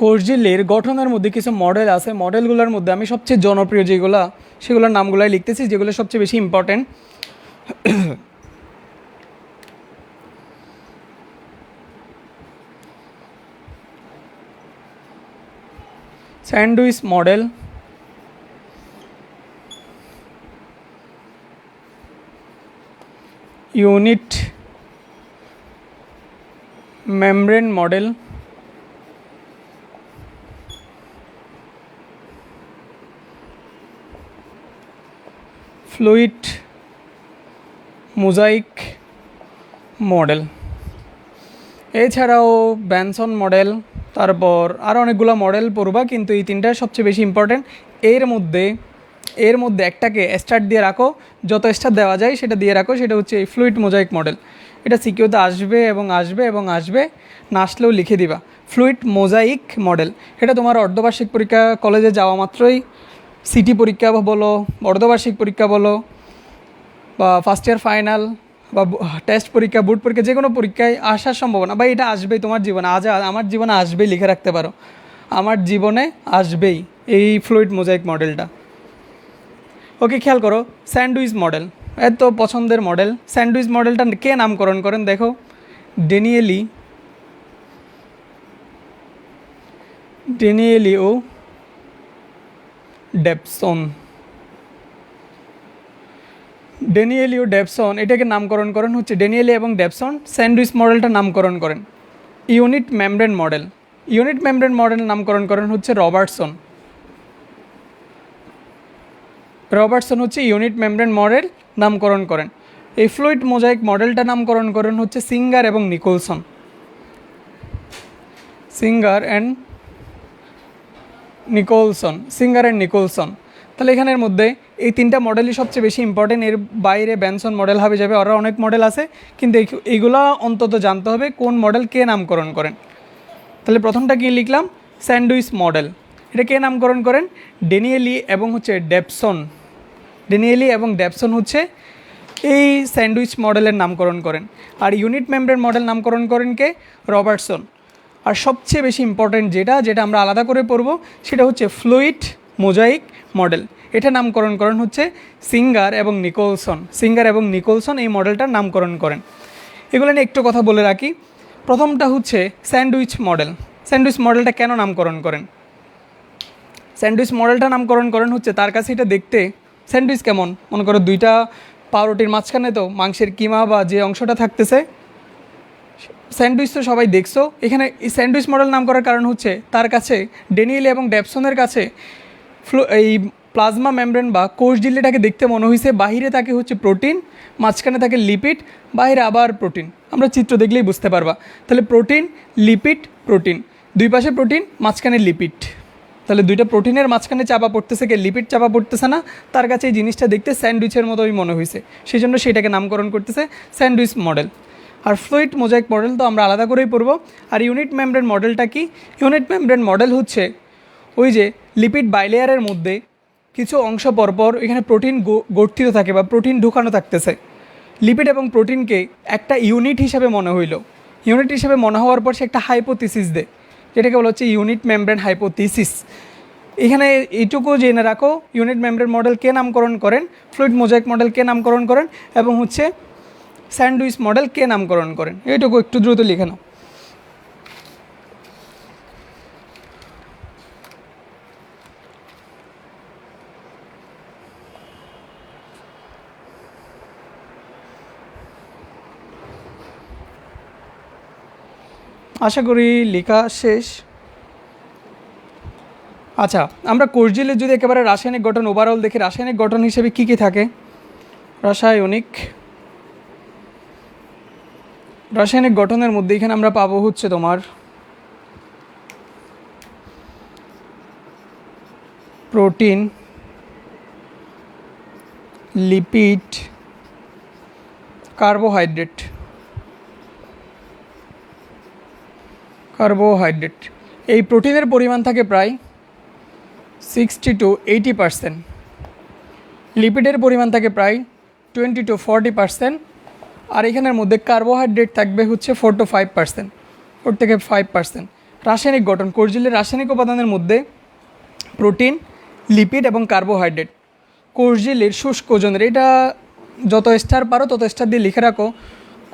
Speaker 1: কোষঝিল্লির গঠনের মধ্যে কিছু মডেল আছে। মডেলগুলোর মধ্যে আমি সবচেয়ে জনপ্রিয় যেগুলো, সেগুলোর নামগুলাই লিখতেছি, যেগুলো সবচেয়ে বেশি important. Sandwich model, unit membrane model, fluid mosaic model, এছাড়াও ব্যানসন মডেল, তারপর আরও অনেকগুলো মডেল পড়বা, কিন্তু এই তিনটা সবচেয়ে বেশি ইম্পর্টেন্ট। এর মধ্যে একটাকে স্টার দিয়ে রাখো, যত স্টার দেওয়া যায় সেটা দিয়ে রাখো। সেটা হচ্ছে এই ফ্লুইড মোজাইক মডেল। এটা সিকিউতে আসবে এবং আসবে এবং আসবে, না আসলেও লিখে দিবা ফ্লুইড মোজাইক মডেল। এটা তোমার অর্ধবার্ষিক পরীক্ষা, কলেজে যাওয়া মাত্রই সিটি পরীক্ষা বলো, অর্ধবার্ষিক পরীক্ষা বলো, বা ফার্স্ট ইয়ার ফাইনাল, বা টেস্ট পরীক্ষা, বোর্ড পরীক্ষা, যে কোনো পরীক্ষায় আসার সম্ভাবনা, বা এটা আসবেই তোমার জীবনে। আমার জীবনে আসবেই, লিখে রাখতে পারো, আমার জীবনে আসবেই এই ফ্লুইড মোজাইক মডেলটা। ওকে, খেয়াল করো স্যান্ডউইচ মডেল, এত পছন্দের মডেল। স্যান্ডউইচ মডেলটা কে নামকরণ করেন দেখো? ড্যানিয়েলি ও ডেপসন। ড্যানিয়েলিও ডেভসন এটাকে নামকরণ করেন হচ্ছে ড্যানিয়েলি এবং ডেভসন স্যান্ডউইচ মডেলটা নামকরণ করেন unit membrane model. Unit membrane model নামকরণ করেন হচ্ছে রবার্টসন। রবার্টসন হচ্ছে ইউনিট মেমব্রেন মডেল নামকরণ করেন। এই ফ্লুইড মোজাইক মডেলটা নামকরণ করেন হচ্ছে সিঙ্গার এবং নিকোলসন। Singer and Nicholson. তাহলে এখানের মধ্যে এই তিনটা মডেলই সবচেয়ে বেশি ইম্পর্টেন্ট। এর বাইরে বেনসন মডেল হবে যাবে, আরও অনেক মডেল আছে, কিন্তু এইগুলো অন্তত জানতে হবে কোন মডেল কে নামকরণ করেন। তাহলে প্রথমটা কি লিখলাম, স্যান্ডউইচ মডেল। এটা কে নামকরণ করেন, ড্যানিয়েলি এবং হচ্ছে ডেভসন। ড্যানিয়েলি এবং ডেভসন হচ্ছে এই স্যান্ডউইচ মডেলের নামকরণ করেন। আর ইউনিট মেমব্রেন মডেল নামকরণ করেন কে, রবার্টসন। আর সবচেয়ে বেশি ইম্পর্টেন্ট যেটা আমরা আলাদা করে পড়ব সেটা হচ্ছে ফ্লুইড মোজাইক মডেল। এটা নামকরণ করেন হচ্ছে সিঙ্গার এবং নিকোলসন এই মডেলটার নামকরণ করেন। এগুলো নিয়ে একটু কথা বলে রাখি। প্রথমটা হচ্ছে স্যান্ডউইচ মডেলটা কেন নামকরণ করেন। স্যান্ডউইচ মডেলটা নামকরণ করেন হচ্ছে তার কাছে এটা দেখতে স্যান্ডউইচ কেমন, মনে করো দুইটা পাউরুটির মাঝখানে তো মাংসের কিমা বা যে অংশটা থাকতেছে, স্যান্ডউইচ তো সবাই দেখছো। এখানে এই স্যান্ডউইচ মডেল নাম করার কারণ হচ্ছে তার কাছে ড্যানিয়েলি এবং ডেভসনের কাছে এই প্লাজমা মেমব্রেন বা কোষ ঝিল্লিটাকে দেখতে মনে হয়েছে বাহিরে তাকে হচ্ছে প্রোটিন, মাঝখানে থাকে লিপিড, বাইরে আবার প্রোটিন। আমরা চিত্র দেখলেই বুঝতে পারবা। তাহলে প্রোটিন, লিপিড, প্রোটিন, দুই পাশে প্রোটিন, মাঝখানে লিপিড। তাহলে দুইটা প্রোটিনের মাঝখানে চাপা পড়তেছে, কে লিপিড চাপা পড়তেছে না, তার কাছে এই জিনিসটা দেখতে স্যান্ডউইচের মতোই মনে হয়েছে, সেই জন্য সেটাকে নামকরণ করতেছে স্যান্ডউইচ মডেল। আর ফ্লুইড মোজাইক মডেল তো আমরা আলাদা করেই পড়ব। আর ইউনিট মেমব্রেন মডেলটা কি, ইউনিট মেমব্রেন মডেল হচ্ছে ওই যে লিপিড বাইলেয়ারের মধ্যে কিছু অংশ পরপর এখানে প্রোটিন গঠিত থাকে বা প্রোটিন ঢুকানো থাকতেছে। লিপিড এবং প্রোটিনকে একটা ইউনিট হিসাবে মনে হইল, ইউনিট হিসাবে মনে হওয়ার পর সে একটা হাইপোথিসিস দেয়, যেটাকে বলা হচ্ছে ইউনিট মেমব্রেন হাইপোথিসিস। এখানে এইটুকু জেনে রাখো ইউনিট মেমব্রেন মডেল কে নামকরণ করেন, ফ্লুইড মোজাইক মডেল কে নামকরণ করেন এবং হচ্ছে স্যান্ডউইচ মডেল কে নামকরণ করেন। এইটুকু একটু দ্রুত লিখে নাও। আশা করি লেখা শেষ। আচ্ছা, আমরা কোষঝিল্লির যদি একেবারে রাসায়নিক গঠন ওভারঅল দেখি, রাসায়নিক গঠন হিসেবে কী কী থাকে। রাসায়নিক গঠনের মধ্যে এখানে আমরা পাবো হচ্ছে তোমার প্রোটিন, লিপিড, কার্বোহাইড্রেট। এই প্রোটিনের পরিমাণ থাকে প্রায় 60 to 80%, লিপিডের পরিমাণ থাকে প্রায় 20 to 40%, আর এখানের মধ্যে কার্বোহাইড্রেট থাকবে হচ্ছে 4 to 5%, 4 থেকে 5%। রাসায়নিক গঠন, কোষঝিল্লির রাসায়নিক উপাদানের মধ্যে প্রোটিন, লিপিড এবং কার্বোহাইড্রেট। কোষঝিল্লির শুষ্ক ওজনের, এটা যত স্টার পারো তত স্টার দিয়ে লিখে রাখো।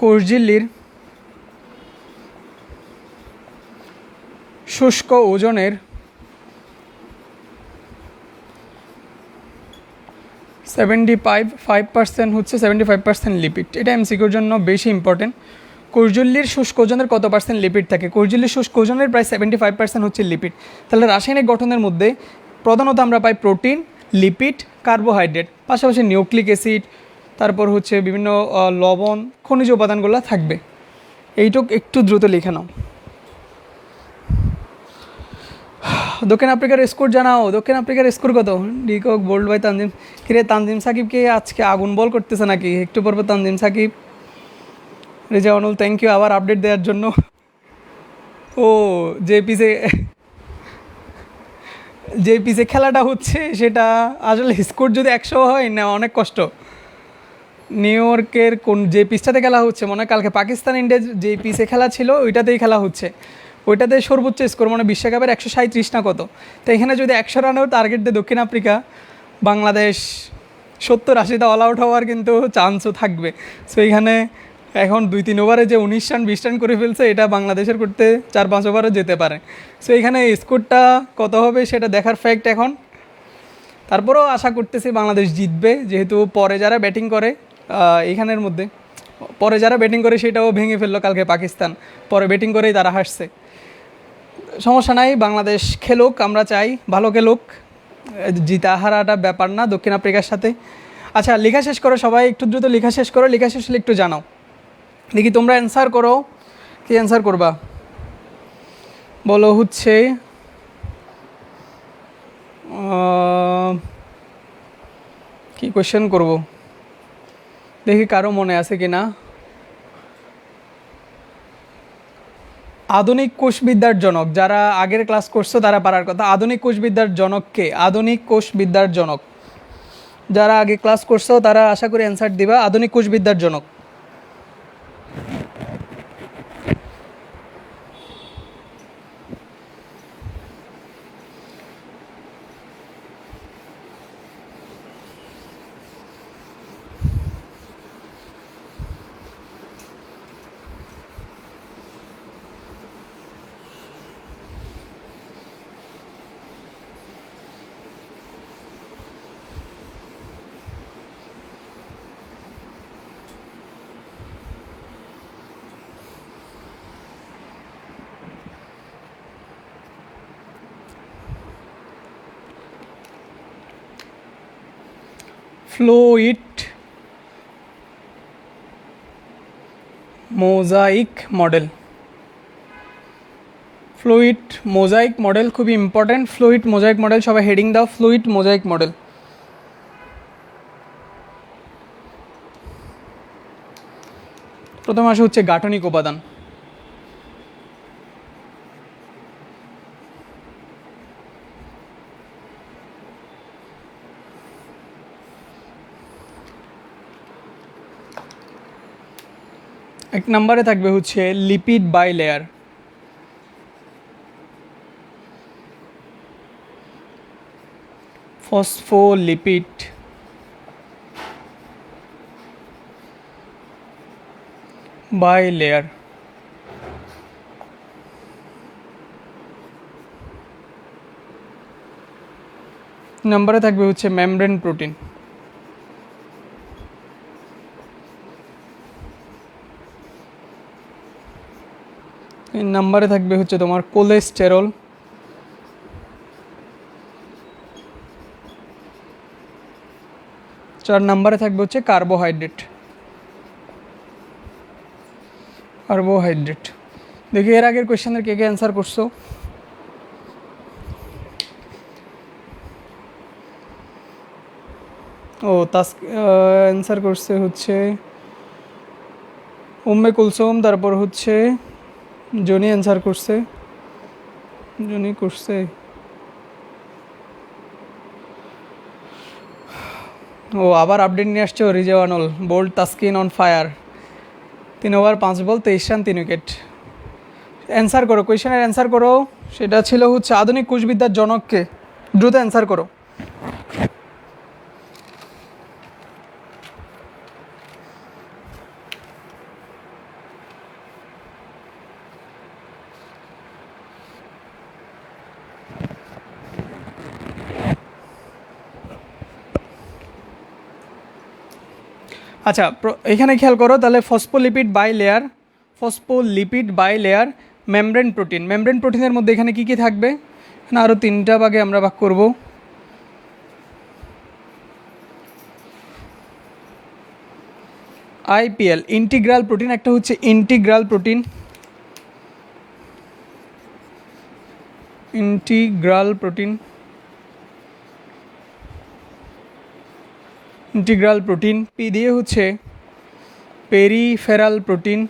Speaker 1: কোষঝিল্লির শুষ্ক ওজনের 75% হচ্ছে 75% লিপিড। এটা এমসিকিউর জন্য বেশি ইম্পর্টেন্ট। কোষঝিল্লির শুষ্ক ওজনের কত পার্সেন্ট লিপিড থাকে, কোষঝিল্লির শুষ্ক ওজনের প্রায় 75% হচ্ছে লিপিড। তাহলে রাসায়নিক গঠনের মধ্যে প্রধানত আমরা পাই প্রোটিন, লিপিড, কার্বোহাইড্রেট, পাশাপাশি নিউক্লিক অ্যাসিড, তারপর হচ্ছে বিভিন্ন লবণ, খনিজ উপাদানগুলো থাকবে। এইটুক একটু দ্রুত লিখে নাও। দক্ষিণ আফ্রিকার স্কোর জানাও, দক্ষিণ আফ্রিকার স্কোর কত? De Kock bowled by Tanzim. কিরে তানজিম সাকিবকে আজকে আগুন বল করতেছে নাকি? একটু পর তানজিম সাকিব, রেজাউনুল, থ্যাংক ইউ আবার আপডেট দেওয়ার জন্য। ও যে পিসে খেলাটা হচ্ছে সেটা আসলে স্কোর যদি 100 হয় না অনেক কষ্ট। নিউ ইয়র্কের কোন যে পিচটাতে খেলা হচ্ছে, মনে হয় কালকে পাকিস্তান ইন্ডিয়া যে পিচে খেলা ছিল ওইটাতেই খেলা হচ্ছে, ওইটাতে সর্বোচ্চ স্কোর মানে বিশ্বকাপের 137 না কত। তো এখানে যদি 100 রানেও টার্গেট দেয় দক্ষিণ আফ্রিকা, বাংলাদেশ 70-80তে অল আউট হওয়ার কিন্তু চান্সও থাকবে। সো এইখানে এখন 2-3 ওভারে যে 19 রান 20 রান করে ফেলছে, এটা বাংলাদেশের করতে 4-5 ওভারও যেতে পারে। সো এইখানে স্কোরটা কত হবে সেটা দেখার ফ্যাক্ট এখন। তারপরেও আশা করতেছি বাংলাদেশ জিতবে, যেহেতু পরে যারা ব্যাটিং করে এইখানের মধ্যে পরে যারা ব্যাটিং করে সেটাও ভেঙে ফেললো কালকে পাকিস্তান, পরে ব্যাটিং করেই তারা হারছে। সমস্যা নাই, বাংলাদেশ খেলুক, আমরা চাই ভালো খেলুক, জিতা হারাটা ব্যাপার না দক্ষিণ আফ্রিকার সাথে। আচ্ছা, লেখা শেষ করো সবাই, একটু দ্রুত লেখা শেষ করো, লেখা শেষ হলে একটু জানাও দেখি তোমরা অ্যান্সার করো। কি অ্যান্সার করবা বলো? হচ্ছে কি কোয়েশ্চেন করব দেখি কারো মনে আছে কি না। আধুনিক কোষবিদ্যার জনক, যারা আগের ক্লাস করছো তারা পারার কথা। আধুনিক কোষবিদ্যার জনক কে? আধুনিক কোষবিদ্যার জনক, যারা আগে ক্লাস করছো তারা আশা করি অ্যান্সার দিবা। আধুনিক কোষবিদ্যার জনক fluid mosaic model. Fluid mosaic model খুবই ইম্পর্ট্যান্ট। ফ্লুইড মোজাইক মডেল, সবাই হেডিং দাও, ফ্লুইড মোজাইক মডেল। প্রথম আসে হচ্ছে গাঠনিক উপাদান। এক নম্বরে থাকবে হচ্ছে lipid bilayer. Phospholipid bilayer. নম্বরে থাকবে হচ্ছে মেমব্রেন প্রোটিন। তিন নম্বরে থাকবে হচ্ছে তোমার কোলেস্টেরল। চার নম্বরে থাকবে হচ্ছে কার্বোহাইড্রেট। দেখি এর আগের কোয়েশ্চেনের কে কে অ্যান্সার করছো। ও অ্যান্সার করছে হচ্ছে উম্মে কুলসুম, তারপর হচ্ছে জনি অ্যান্সার করছে। ও আবার আপডেট নিয়ে আসছে Rizwanul, bowled Taskin on fire, 3 over 5 ball 23 run 3 wicket. Answer করো, কোয়েশ্চেনের অ্যান্সার করো। সেটা ছিল হচ্ছে আধুনিক কোষবিদ্যার জনককে, দ্রুত অ্যান্সার করো। আচ্ছা, এখানে খেয়াল করো তাহলে phospholipid bilayer, membrane protein. Membrane প্রোটিনের মধ্যে এখানে কী কী থাকবে? এখানে আরও 3টা ভাগে আমরা ভাগ করব। আইপিএল ইন্টিগ্রাল প্রোটিন, একটা হচ্ছে ইন্টিগ্রাল প্রোটিন। পি দিয়ে হচ্ছে পেরিফেরাল প্রোটিন।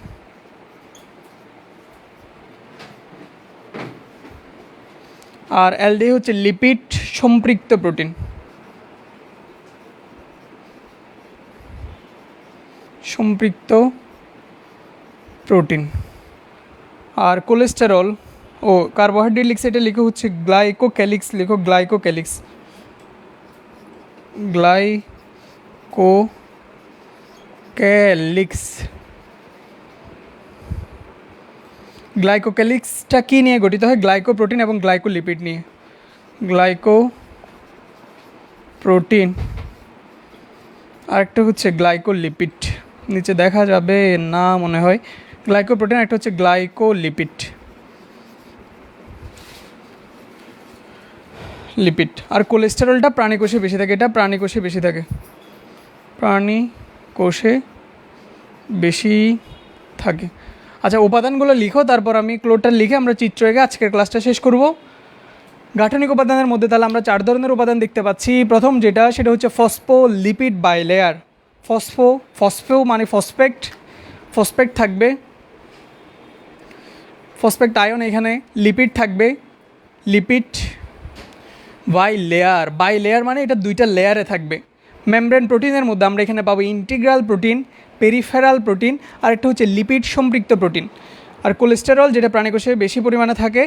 Speaker 1: আর এল দিয়ে হচ্ছে লিপিড সম্পৃক্ত প্রোটিন। আর কোলেস্টেরল ও কার্বোহাইড্রেট লিখছে, এটা লিখে হচ্ছে গ্লাইকোক্যালিক্স। লিখো গ্লাইকোক্যালিক্স। গ্লাইকোক্যালিক্সটা কী নিয়ে গঠিত হয়? গ্লাইকোপ্রোটিন এবং গ্লাইকোলিপিড নিয়ে। প্রোটিন, আরেকটা হচ্ছে গ্লাইকোলিপিড। নিচে দেখা যাবে না মনে হয়, গ্লাইকোপ্রোটিন, একটা হচ্ছে গ্লাইকোলিপিড। লিপিড আর কোলেস্টেরলটা প্রাণী কোষে বেশি থাকে, এটা প্রাণী কোষে বেশি থাকে, প্রাণী কোষে বেশি থাকে। আচ্ছা, উপাদানগুলো লিখো, তারপর আমি ক্লোডটা লিখে আমরা চিত্র এঁকে আজকের ক্লাসটা শেষ করব। গাঠনিক উপাদানের মধ্যে তাহলে আমরা 4 ধরনের উপাদান দেখতে পাচ্ছি। প্রথম যেটা, সেটা হচ্ছে ফসফোলিপিড বাইলেয়ার। ফসফো মানে ফসফেট থাকবে, ফসফেট আয়ন এখানে, লিপিড থাকবে, লিপিড বাই লেয়ার মানে এটা 2টা লেয়ারে থাকবে। মেমব্রেন প্রোটিনের মধ্যে আমরা এখানে পাবো ইন্টিগ্রাল প্রোটিন, পেরিফেরাল প্রোটিন, আর একটা হচ্ছে লিপিড সম্পৃক্ত প্রোটিন। আর কোলেস্টেরল যেটা প্রাণীকোষে বেশি পরিমাণে থাকে,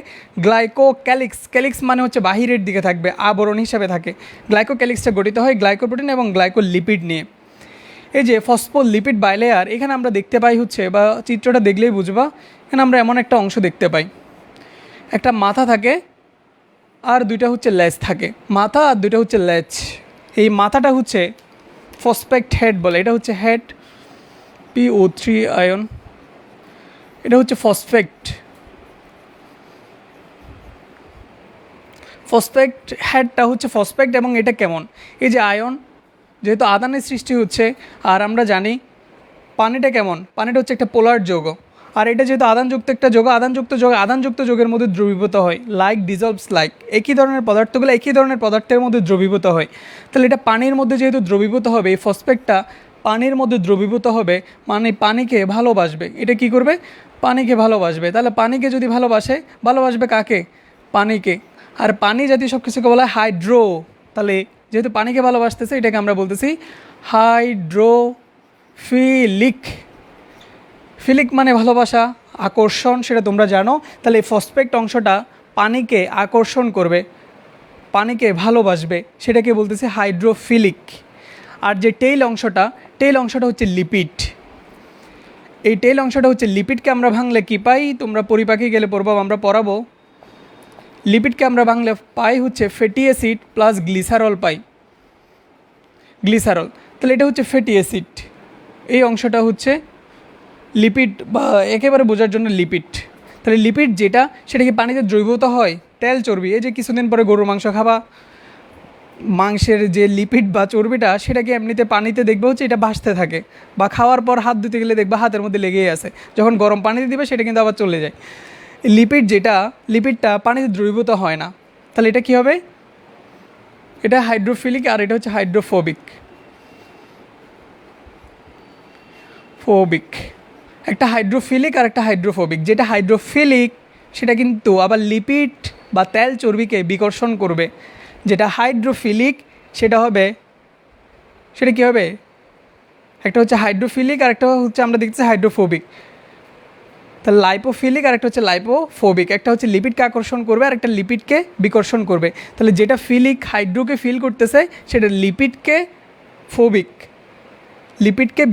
Speaker 1: গ্লাইকোক্যালিক্স মানে হচ্ছে বাহিরের দিকে থাকবে, আবরণ হিসাবে থাকে। গ্লাইকোক্যালিক্সটা গঠিত হয় গ্লাইকোপ্রোটিন এবং গ্লাইকোলিপিড নিয়ে। এই যে ফসফোলিপিড বাইলেয়ার, এখানে আমরা দেখতে পাই হচ্ছে, বা চিত্রটা দেখলেই বুঝবা, এখানে আমরা এমন একটা অংশ দেখতে পাই, একটা মাথা থাকে আর 2টা হচ্ছে লেজ থাকে, মাথা আর 2টা হচ্ছে লেজ। এই মাথাটা হচ্ছে ফসফেট হেড বলে, এটা হচ্ছে হেড, PO3 আয়ন, এটা হচ্ছে ফসফেট হেডটা হচ্ছে ফসফেট। এবং এটা কেমন, এই যে আয়ন, যেহেতু আদানের সৃষ্টি হচ্ছে, আর আমরা জানি পানিটা কেমন, পানিটা হচ্ছে একটা পোলার যৌগ, আর এটা যেহেতু আদানযুক্ত একটা যৌগ, আদানযুক্ত যৌগের মধ্যে দ্রবীভূত হয়, ডিজলভস লাইক, একই ধরনের পদার্থগুলো একই ধরনের পদার্থের মধ্যে দ্রবীভূত হয়। তাহলে এটা পানির মধ্যে যেহেতু দ্রবীভূত হবে, এই ফসফেটটা পানির মধ্যে দ্রবীভূত হবে, মানে পানিকে ভালোবাসবে। এটা কি করবে, পানিকে ভালোবাসবে। তাহলে পানিকে যদি ভালোবাসবে কাকে, পানিকে। আর পানি জাতীয় সব কিছুকে বলা হয় হাইড্রো। তাহলে যেহেতু পানিকে ভালোবাসতেছে, এটাকে আমরা বলতেছি হাইড্রোফিলিক। ফিলিক মানে ভালোবাসা, আকর্ষণ, সেটা তোমরা জানো। তাহলে এই ফসফেট অংশটা পানিকে আকর্ষণ করবে, পানিকে ভালোবাসবে, সেটাকে বলতেছে হাইড্রোফিলিক। আর যে টেইল অংশটা হচ্ছে লিপিড। এই টেইল অংশটা হচ্ছে লিপিডকে আমরা ভাঙলে কি পাই, তোমরা পরিপাকে গেলে পড়বো, আমরা পড়াবো। লিপিডকে আমরা ভাঙলে পাই হচ্ছে ফ্যাটি অ্যাসিড প্লাস গ্লিসারল পাই, গ্লিসারল। তাহলে এটা হচ্ছে ফ্যাটি অ্যাসিড, এই অংশটা হচ্ছে লিপিড, বা একেবারে বোঝার জন্য লিপিড। তাহলে লিপিড যেটা, সেটা কি পানিতে দ্রবীভূত হয়, তেল চর্বি। এই যে কিছুদিন পরে গরুর মাংস খাবা, মাংসের যে লিপিড বা চর্বিটা, সেটাকে এমনিতে পানিতে দেখবে হচ্ছে এটা ভাসতে থাকে, বা খাওয়ার পর হাত ধুতে গেলে দেখবা হাতের মধ্যে লেগেই আছে, যখন গরম পানিতে দিবে সেটা কিন্তু আবার চলে যায়। লিপিড যেটা, লিপিডটা পানিতে দ্রবীভূত হয় না। তাহলে এটা কী হবে, এটা হাইড্রোফিলিক, আর এটা হচ্ছে হাইড্রোফোবিক। একটা হাইড্রোফিলিক আর একটা হাইড্রোফোবিক। যেটা হাইড্রোফিলিক সেটা কিন্তু আবার লিপিড বা তেল চর্বিকে বিকর্ষণ করবে। যেটা হাইড্রোফিলিক সেটা কী হবে, একটা হচ্ছে হাইড্রোফিলিক আর একটা হচ্ছে আমরা দেখতেছি হাইড্রোফোবিক। তাহলে লাইপোফিলিক আর একটা হচ্ছে লাইপোফোবিক। একটা হচ্ছে লিপিডকে আকর্ষণ করবে আর একটা লিপিডকে বিকর্ষণ করবে। তাহলে যেটা ফিলিক, হাইড্রোকে ফিল করতেছে, সেটা লিপিডকে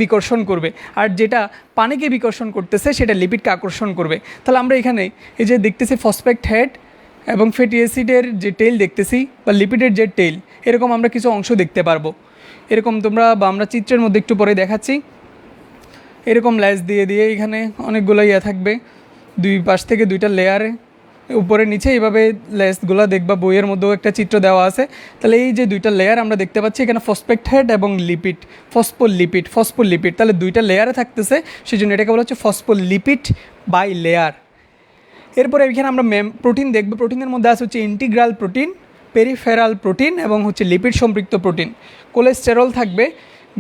Speaker 1: বিকর্ষণ করবে, আর যেটা পানিকে বিকর্ষণ করতেছে সেটা লিপিডকে আকর্ষণ করবে। তাহলে আমরা এখানে এই যে দেখতেছি ফসফেট হেড এবং ফ্যাটি অ্যাসিডের যে টেইল দেখতেছি, বা লিপিডের যে টেইল, এরকম আমরা কিছু অংশ দেখতে পারবো। এরকম আমরা চিত্রের মধ্যে একটু পরে দেখাচ্ছি। এরকম লেজ দিয়ে এখানে অনেকগুলো থাকবে, 2 পাশ থেকে 2টা লেয়ারে, উপরে নিচে এইভাবে লেসগুলো দেখবা, বইয়ের মধ্যেও একটা চিত্র দেওয়া আছে। তাহলে এই যে 2টা লেয়ার আমরা দেখতে পাচ্ছি, এখানে ফসফেট হেড এবং লিপিড, ফসফোলিপিড। তাহলে 2টা লেয়ারে থাকতেছে, সেই জন্য এটাকে বলা হচ্ছে ফসফোলিপিড বাই লেয়ার। এরপরে এখানে আমরা প্রোটিন দেখব। প্রোটিনের মধ্যে আছে হচ্ছে ইন্টিগ্রাল প্রোটিন, পেরিফেরাল প্রোটিন এবং হচ্ছে লিপিড সম্পৃক্ত প্রোটিন। কোলেস্টেরল থাকবে,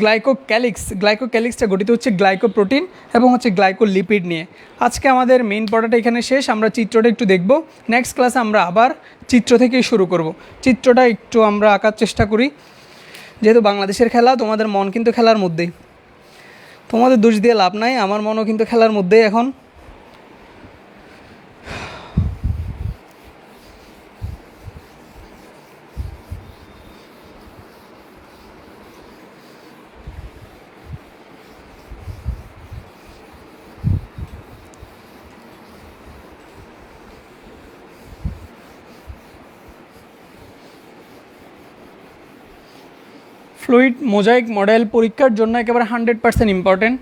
Speaker 1: গ্লাইকোক্যালিক্সটা গঠিত হচ্ছে গ্লাইকোপ্রোটিন এবং হচ্ছে গ্লাইকোলিপিড নিয়ে। আজকে আমাদের মেইন পড়াটা এখানে শেষ। আমরা চিত্রটা একটু দেখব, নেক্সট ক্লাসে আমরা আবার চিত্র থেকেই শুরু করব। চিত্রটা একটু আমরা আঁকার চেষ্টা করি, যেহেতু বাংলাদেশের খেলা, তোমাদের মন কিন্তু খেলার মধ্যেই, তোমাদের দোষ দিয়ে লাভ নাই, আমার মনও কিন্তু খেলার মধ্যেই এখন। ফ্লুইড মোজাইক মডেল পরীক্ষার জন্য একেবারে 100% ইম্পর্টেন্ট।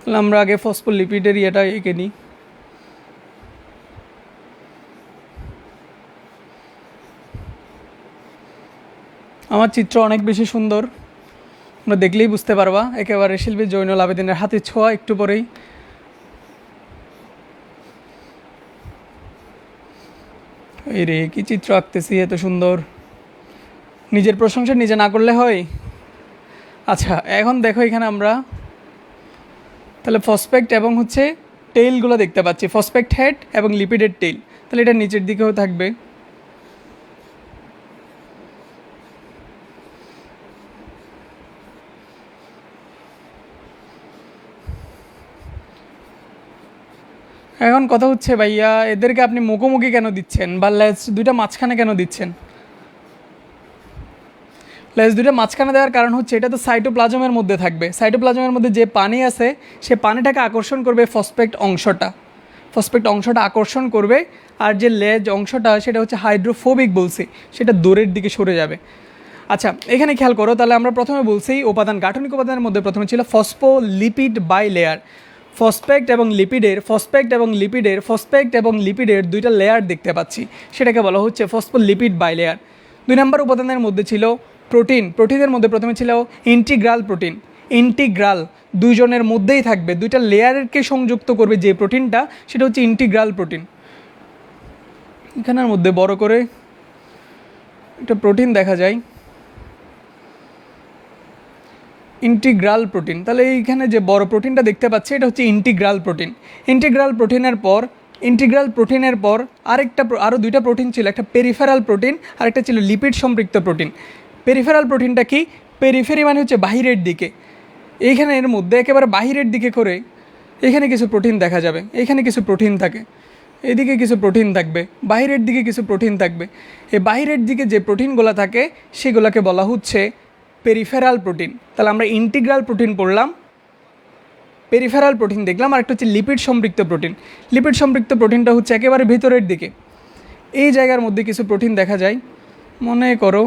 Speaker 1: তাহলে আমরা আগে ফসফোলিপিডের ইয়েটা এঁকে নিই। আমার চিত্র অনেক বেশি সুন্দর, তোমরা দেখলেই বুঝতে পারবা, একেবারে শিল্পী জয়নুল আবেদিনের হাতের ছোঁয়া একটু পরেই। এই রে কী চিত্র আঁকতেছি এত সুন্দর, নিজের প্রশংসা নিজে না করলে হয়। আচ্ছা এখন দেখো এখানে আমরা তাহলে ফসফেট এবং হচ্ছে টেইলগুলো দেখতে পাচ্ছি, ফসফেট হেড এবং লিপিডের টেইল, তাহলে এটা নিচের দিকেও থাকবে। এখন কথা হচ্ছে ভাইয়া এদেরকে আপনি মুখোমুখি কেন দিচ্ছেন বা লেজ দুইটা মাঝখানে কেন দিচ্ছেন? লেজ দুইটা মাঝখানে দেওয়ার কারণ হচ্ছে এটা তো সাইটোপ্লাজমের মধ্যে থাকবে, সাইটোপ্লাজমের মধ্যে যে পানি আছে সে পানিটাকে আকর্ষণ করবে ফসফেট অংশটা আকর্ষণ করবে, আর যে লেজ অংশটা সেটা হচ্ছে হাইড্রোফোবিক বলছি, সেটা দূরের দিকে সরে যাবে। আচ্ছা এখানে খেয়াল করো, তাহলে আমরা প্রথমে বলছি উপাদান, গাঠনিক উপাদানের মধ্যে প্রথমে ছিল ফসফোলিপিড বাইলেয়ার। ফসফেট এবং লিপিডের দুইটা লেয়ার দেখতে পাচ্ছি, সেটাকে বলা হচ্ছে ফসফোলিপিড বাইলেয়ার। 2 নম্বর উপাদানের মধ্যে ছিল প্রোটিনের মধ্যে প্রথমে ছিল ইন্টিগ্রাল দুইজনের মধ্যেই থাকবে, দুইটা লেয়ারকে সংযুক্ত করবে যে প্রোটিনটা, সেটা হচ্ছে ইন্টিগ্রাল প্রোটিন। এখানের মধ্যে বড় করে একটা প্রোটিন দেখা যায়, ইন্টিগ্রাল প্রোটিন। তাহলে এইখানে যে বড় প্রোটিনটা দেখতে পাচ্ছি এটা হচ্ছে ইন্টিগ্রাল প্রোটিনের পর আরও দুইটা প্রোটিন ছিল, একটা পেরিফেরাল প্রোটিন আর একটা ছিল লিপিড সম্পৃক্ত প্রোটিন। পেরিফেরাল প্রোটিনটা কি? পেরিফেরি মানে হচ্ছে বাহিরের দিকে, এইখানে এর মধ্যে একেবারে বাহিরের দিকে করে এখানে কিছু প্রোটিন দেখা যাবে, এখানে কিছু প্রোটিন থাকে, এদিকে কিছু প্রোটিন থাকবে, বাহিরের দিকে কিছু প্রোটিন থাকবে। এই বাহিরের দিকে যে প্রোটিনগুলো থাকে সেগুলোকে বলা হচ্ছে পেরিফেরাল প্রোটিন। তাহলে আমরা ইন্টিগ্রাল প্রোটিন পড়লাম, পেরিফেরাল প্রোটিন দেখলাম, আর একটা হচ্ছে লিপিড সম্পৃক্ত প্রোটিনটা হচ্ছে একেবারে ভিতরের দিকে, এই জায়গার মধ্যে কিছু প্রোটিন দেখা যায়। মনে করো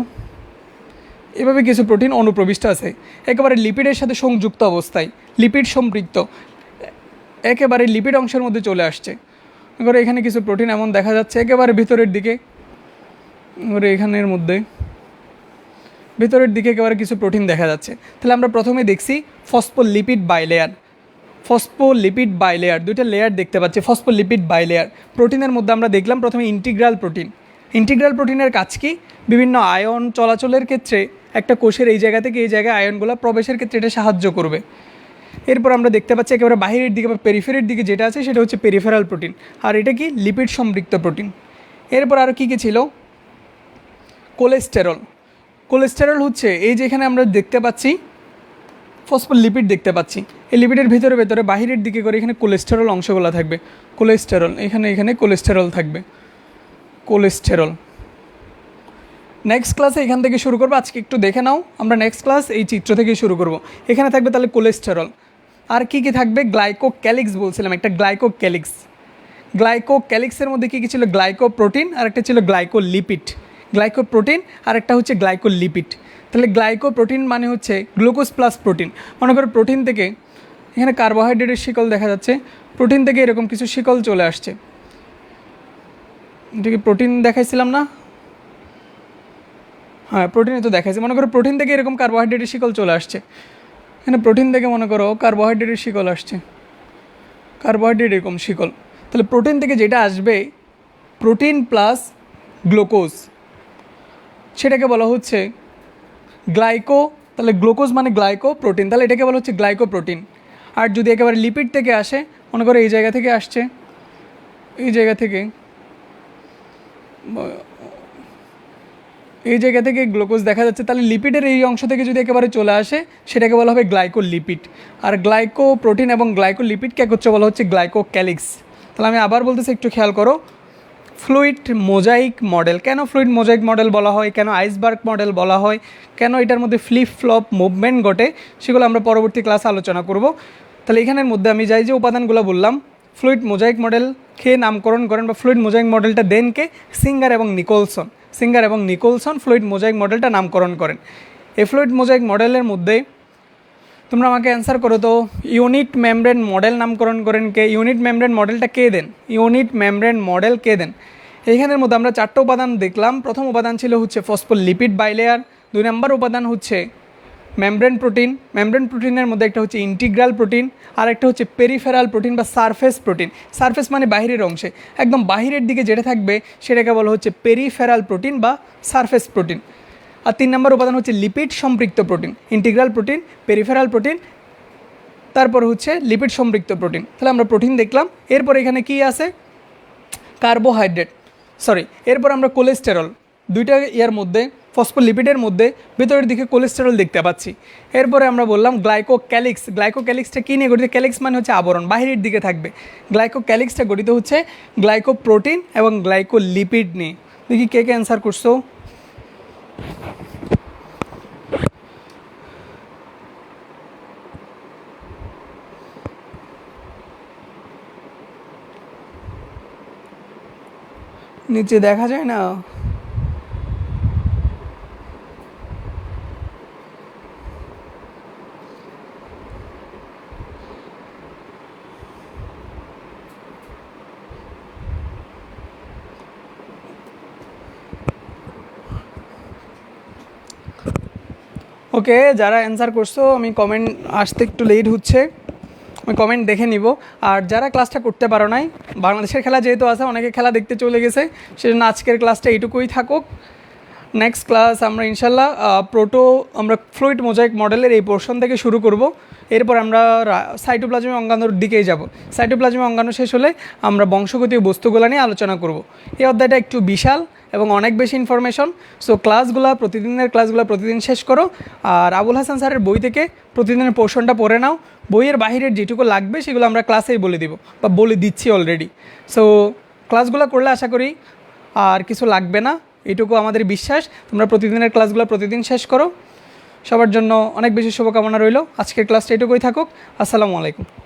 Speaker 1: এভাবে কিছু প্রোটিন অনুপ্রবিষ্ট আছে একেবারে লিপিডের সাথে সংযুক্ত অবস্থায়, লিপিড সম্পৃক্ত, একেবারে লিপিড অংশের মধ্যে চলে আসছে। এবারে এখানে কিছু প্রোটিন এমন দেখা যাচ্ছে একেবারে ভিতরের দিকে, এবারে এখানের মধ্যে ভিতরের দিকে একেবারে কিছু প্রোটিন দেখা যাচ্ছে। তাহলে আমরা প্রথমে দেখছি ফসফোলিপিড বাইলেয়ার, দুইটা লেয়ার দেখতে পাচ্ছি, ফসফোলিপিড বাইলেয়ার। প্রোটিনের মধ্যে আমরা দেখলাম প্রথমে ইন্টিগ্রাল প্রোটিনের কাজ কি? বিভিন্ন আয়ন চলাচলের ক্ষেত্রে একটা কোষের এই জায়গা থেকে এই জায়গায় আয়নগুলো প্রবেশের ক্ষেত্রে এটা সাহায্য করবে। এরপর আমরা দেখতে পাচ্ছি একেবারে বাহিরের দিকে বা পেরিফেরির দিকে যেটা আছে সেটা হচ্ছে পেরিফেরাল প্রোটিন, আর এটা কি? লিপিড সম্পৃক্ত প্রোটিন। এরপর আরও কী কী ছিল? কোলেস্টেরল হচ্ছে এই যেখানে আমরা দেখতে পাচ্ছি ফসফোলিপিড দেখতে পাচ্ছি, এই লিপিডের ভেতরে বাহিরের দিকে করে এখানে কোলেস্টেরল অংশগুলো থাকবে, এখানে কোলেস্টেরল থাকবে। নেক্সট ক্লাসে এখান থেকে শুরু করবো, আজকে একটু দেখে নাও, আমরা নেক্সট ক্লাস এই চিত্র থেকে শুরু করব। এখানে থাকবে তাহলে কোলেস্টেরল, আর কি থাকবে? গ্লাইকোক্যালিক্স বলছিলাম, একটা গ্লাইকোক্যালিক্সের মধ্যে কী কী ছিল? গ্লাইকোপ্রোটিন আর একটা ছিল গ্লাইকোপ্রোটিন আর একটা হচ্ছে গ্লাইকোলিপিড। তাহলে গ্লাইকোপ্রোটিন মানে হচ্ছে গ্লুকোজ প্লাস প্রোটিন। মনে করো প্রোটিন থেকে এখানে কার্বোহাইড্রেটের শিকল দেখা যাচ্ছে, প্রোটিন থেকে এরকম কিছু শিকল চলে আসছে, এটাকে প্রোটিন দেখাইছিলাম না? হ্যাঁ প্রোটিনে তো দেখাইছে। মনে করো প্রোটিন থেকে এরকম কার্বোহাইড্রেটের শিকল চলে আসছে, এখানে প্রোটিন থেকে মনে করো কার্বোহাইড্রেটের শিকল আসছে, কার্বোহাইড্রেট এরকম শিকল। তাহলে প্রোটিন থেকে যেটা আসবে প্রোটিন প্লাস গ্লুকোজ, সেটাকে বলা হচ্ছে গ্লাইকো। তাহলে গ্লুকোজ মানে গ্লাইকোপ্রোটিন, তাহলে এটাকে বলা হচ্ছে গ্লাইকোপ্রোটিন। আর যদি একেবারে লিপিড থেকে আসে, মনে করো এই জায়গা থেকে আসছে, এই জায়গা থেকে গ্লুকোজ দেখা যাচ্ছে, তাহলে লিপিডের এই অংশ থেকে যদি একেবারে চলে আসে সেটাকে বলা হবে গ্লাইকোলিপিড। আর গ্লাইকোপ্রোটিন এবং গ্লাইকোলিপিডকে একত্রে বলা হচ্ছে গ্লাইকোক্যালিক্স। তাহলে আমি আবার বলতেছি, একটু খেয়াল করো। ফ্লুইড মোজাইক মডেল, কেন ফ্লুইড মোজাইক মডেল বলা হয়, কেন আইসবার্গ মডেল বলা হয়, কেন এটার মধ্যে ফ্লিপ ফ্লপ মুভমেন্ট ঘটে, সেগুলো আমরা পরবর্তী ক্লাসে আলোচনা করব। তাহলে এখানের মধ্যে আমি যাই যে উপাদানগুলো বললাম, ফ্লুইড মোজাইক মডেল কে নামকরণ করেন বা ফ্লুইড মোজাইক মডেলটা দেন কে? সিঙ্গার এবং নিকোলসন ফ্লুইড মোজাইক মডেলটা নামকরণ করেন। এই ফ্লুইড মোজাইক মডেলের মধ্যে তোমরা আমাকে অ্যান্সার করো তো, ইউনিট মেমব্রেন মডেল নামকরণ করেন কে? ইউনিট মেমব্রেন মডেলটা কে দেন? ইউনিট মেমব্রেন মডেল কে দেন? এইখানের মধ্যে আমরা 4টা উপাদান দেখলাম। প্রথম উপাদান ছিল হচ্ছে ফসফোলিপিড বাইলেয়ার, 2 নম্বর উপাদান হচ্ছে মেমব্রেন প্রোটিন। মেমব্রেন প্রোটিনের মধ্যে একটা হচ্ছে ইন্টিগ্রাল প্রোটিন, আর একটা হচ্ছে পেরিফেরাল প্রোটিন বা সারফেস প্রোটিন। সারফেস মানে বাহিরের অংশে, একদম বাহিরের দিকে যেটা থাকবে সেটাকে বলা হচ্ছে পেরিফেরাল প্রোটিন বা সারফেস প্রোটিন। আর 3 নম্বর উপাদান হচ্ছে লিপিড সম্পৃক্ত protein, integral protein, peripheral protein, তারপর হচ্ছে লিপিড সম্পৃক্ত প্রোটিন। তাহলে আমরা প্রোটিন দেখলাম। এরপর এখানে কি আছে? কার্বোহাইড্রেট, এরপর আমরা কোলেস্টেরল, দুইটা ইয়ার মধ্যে ফসফোলিপিডের মধ্যে ভেতরের দিকে কোলেস্টেরল দেখতে পাচ্ছি। এরপরে আমরা বললাম গ্লাইকোক্যালিক্স। গ্লাইকোক্যালিক্সটা কী নিয়ে গঠিত? ক্যালিক্স মানে হচ্ছে আবরণ, বাহিরের দিকে থাকবে। গ্লাইকোক্যালিক্সটা গঠিত হচ্ছে গ্লাইকোপ্রোটিন এবং গ্লাইকোলিপিড নিয়ে। দেখি কে কে অ্যান্সার করছো। নিচে দেখা যায় না। ওকে, যারা অ্যান্সার করছো, আমি কমেন্ট আসতে একটু লেট হচ্ছে, আমি কমেন্ট দেখে নিব। আর যারা ক্লাসটা করতে পারো নাই, বাংলাদেশের খেলা যেহেতু আছে, অনেকে খেলা দেখতে চলে গেছে, সেজন্য আজকের ক্লাসটা এইটুকুই থাকুক। নেক্সট ক্লাস আমরা ইনশাল্লাহ আমরা ফ্লুইড মোজাইক মডেলের এই পোর্শন থেকে শুরু করব। এরপর আমরা সাইটোপ্লাজমিক অঙ্গাণুর দিকেই যাব। সাইটোপ্লাজমিক অঙ্গাণু শেষ হলে আমরা বংশগতীয় বস্তুগুলো নিয়ে আলোচনা করব। এই অধ্যায়টা একটু বিশাল এবং অনেক বেশি ইনফরমেশন। সো প্রতিদিনের ক্লাসগুলো প্রতিদিন শেষ করো। আর আবুল হাসান স্যারের বই থেকে প্রতিদিনের পোর্শনটা পড়ে নাও। বইয়ের বাহিরের যেটুকু লাগবে সেগুলো আমরা ক্লাসেই বলে দিব বা বলে দিচ্ছি অলরেডি। সো ক্লাসগুলো করলে আশা করি আর কিছু লাগবে না, এইটুকু আমাদের বিশ্বাস। তোমরা প্রতিদিনের ক্লাসগুলো প্রতিদিন শেষ করো। সবার জন্য অনেক বেশি শুভকামনা রইল। আজকের ক্লাসটা এটুকুই থাকুক। আসসালামু আলাইকুম।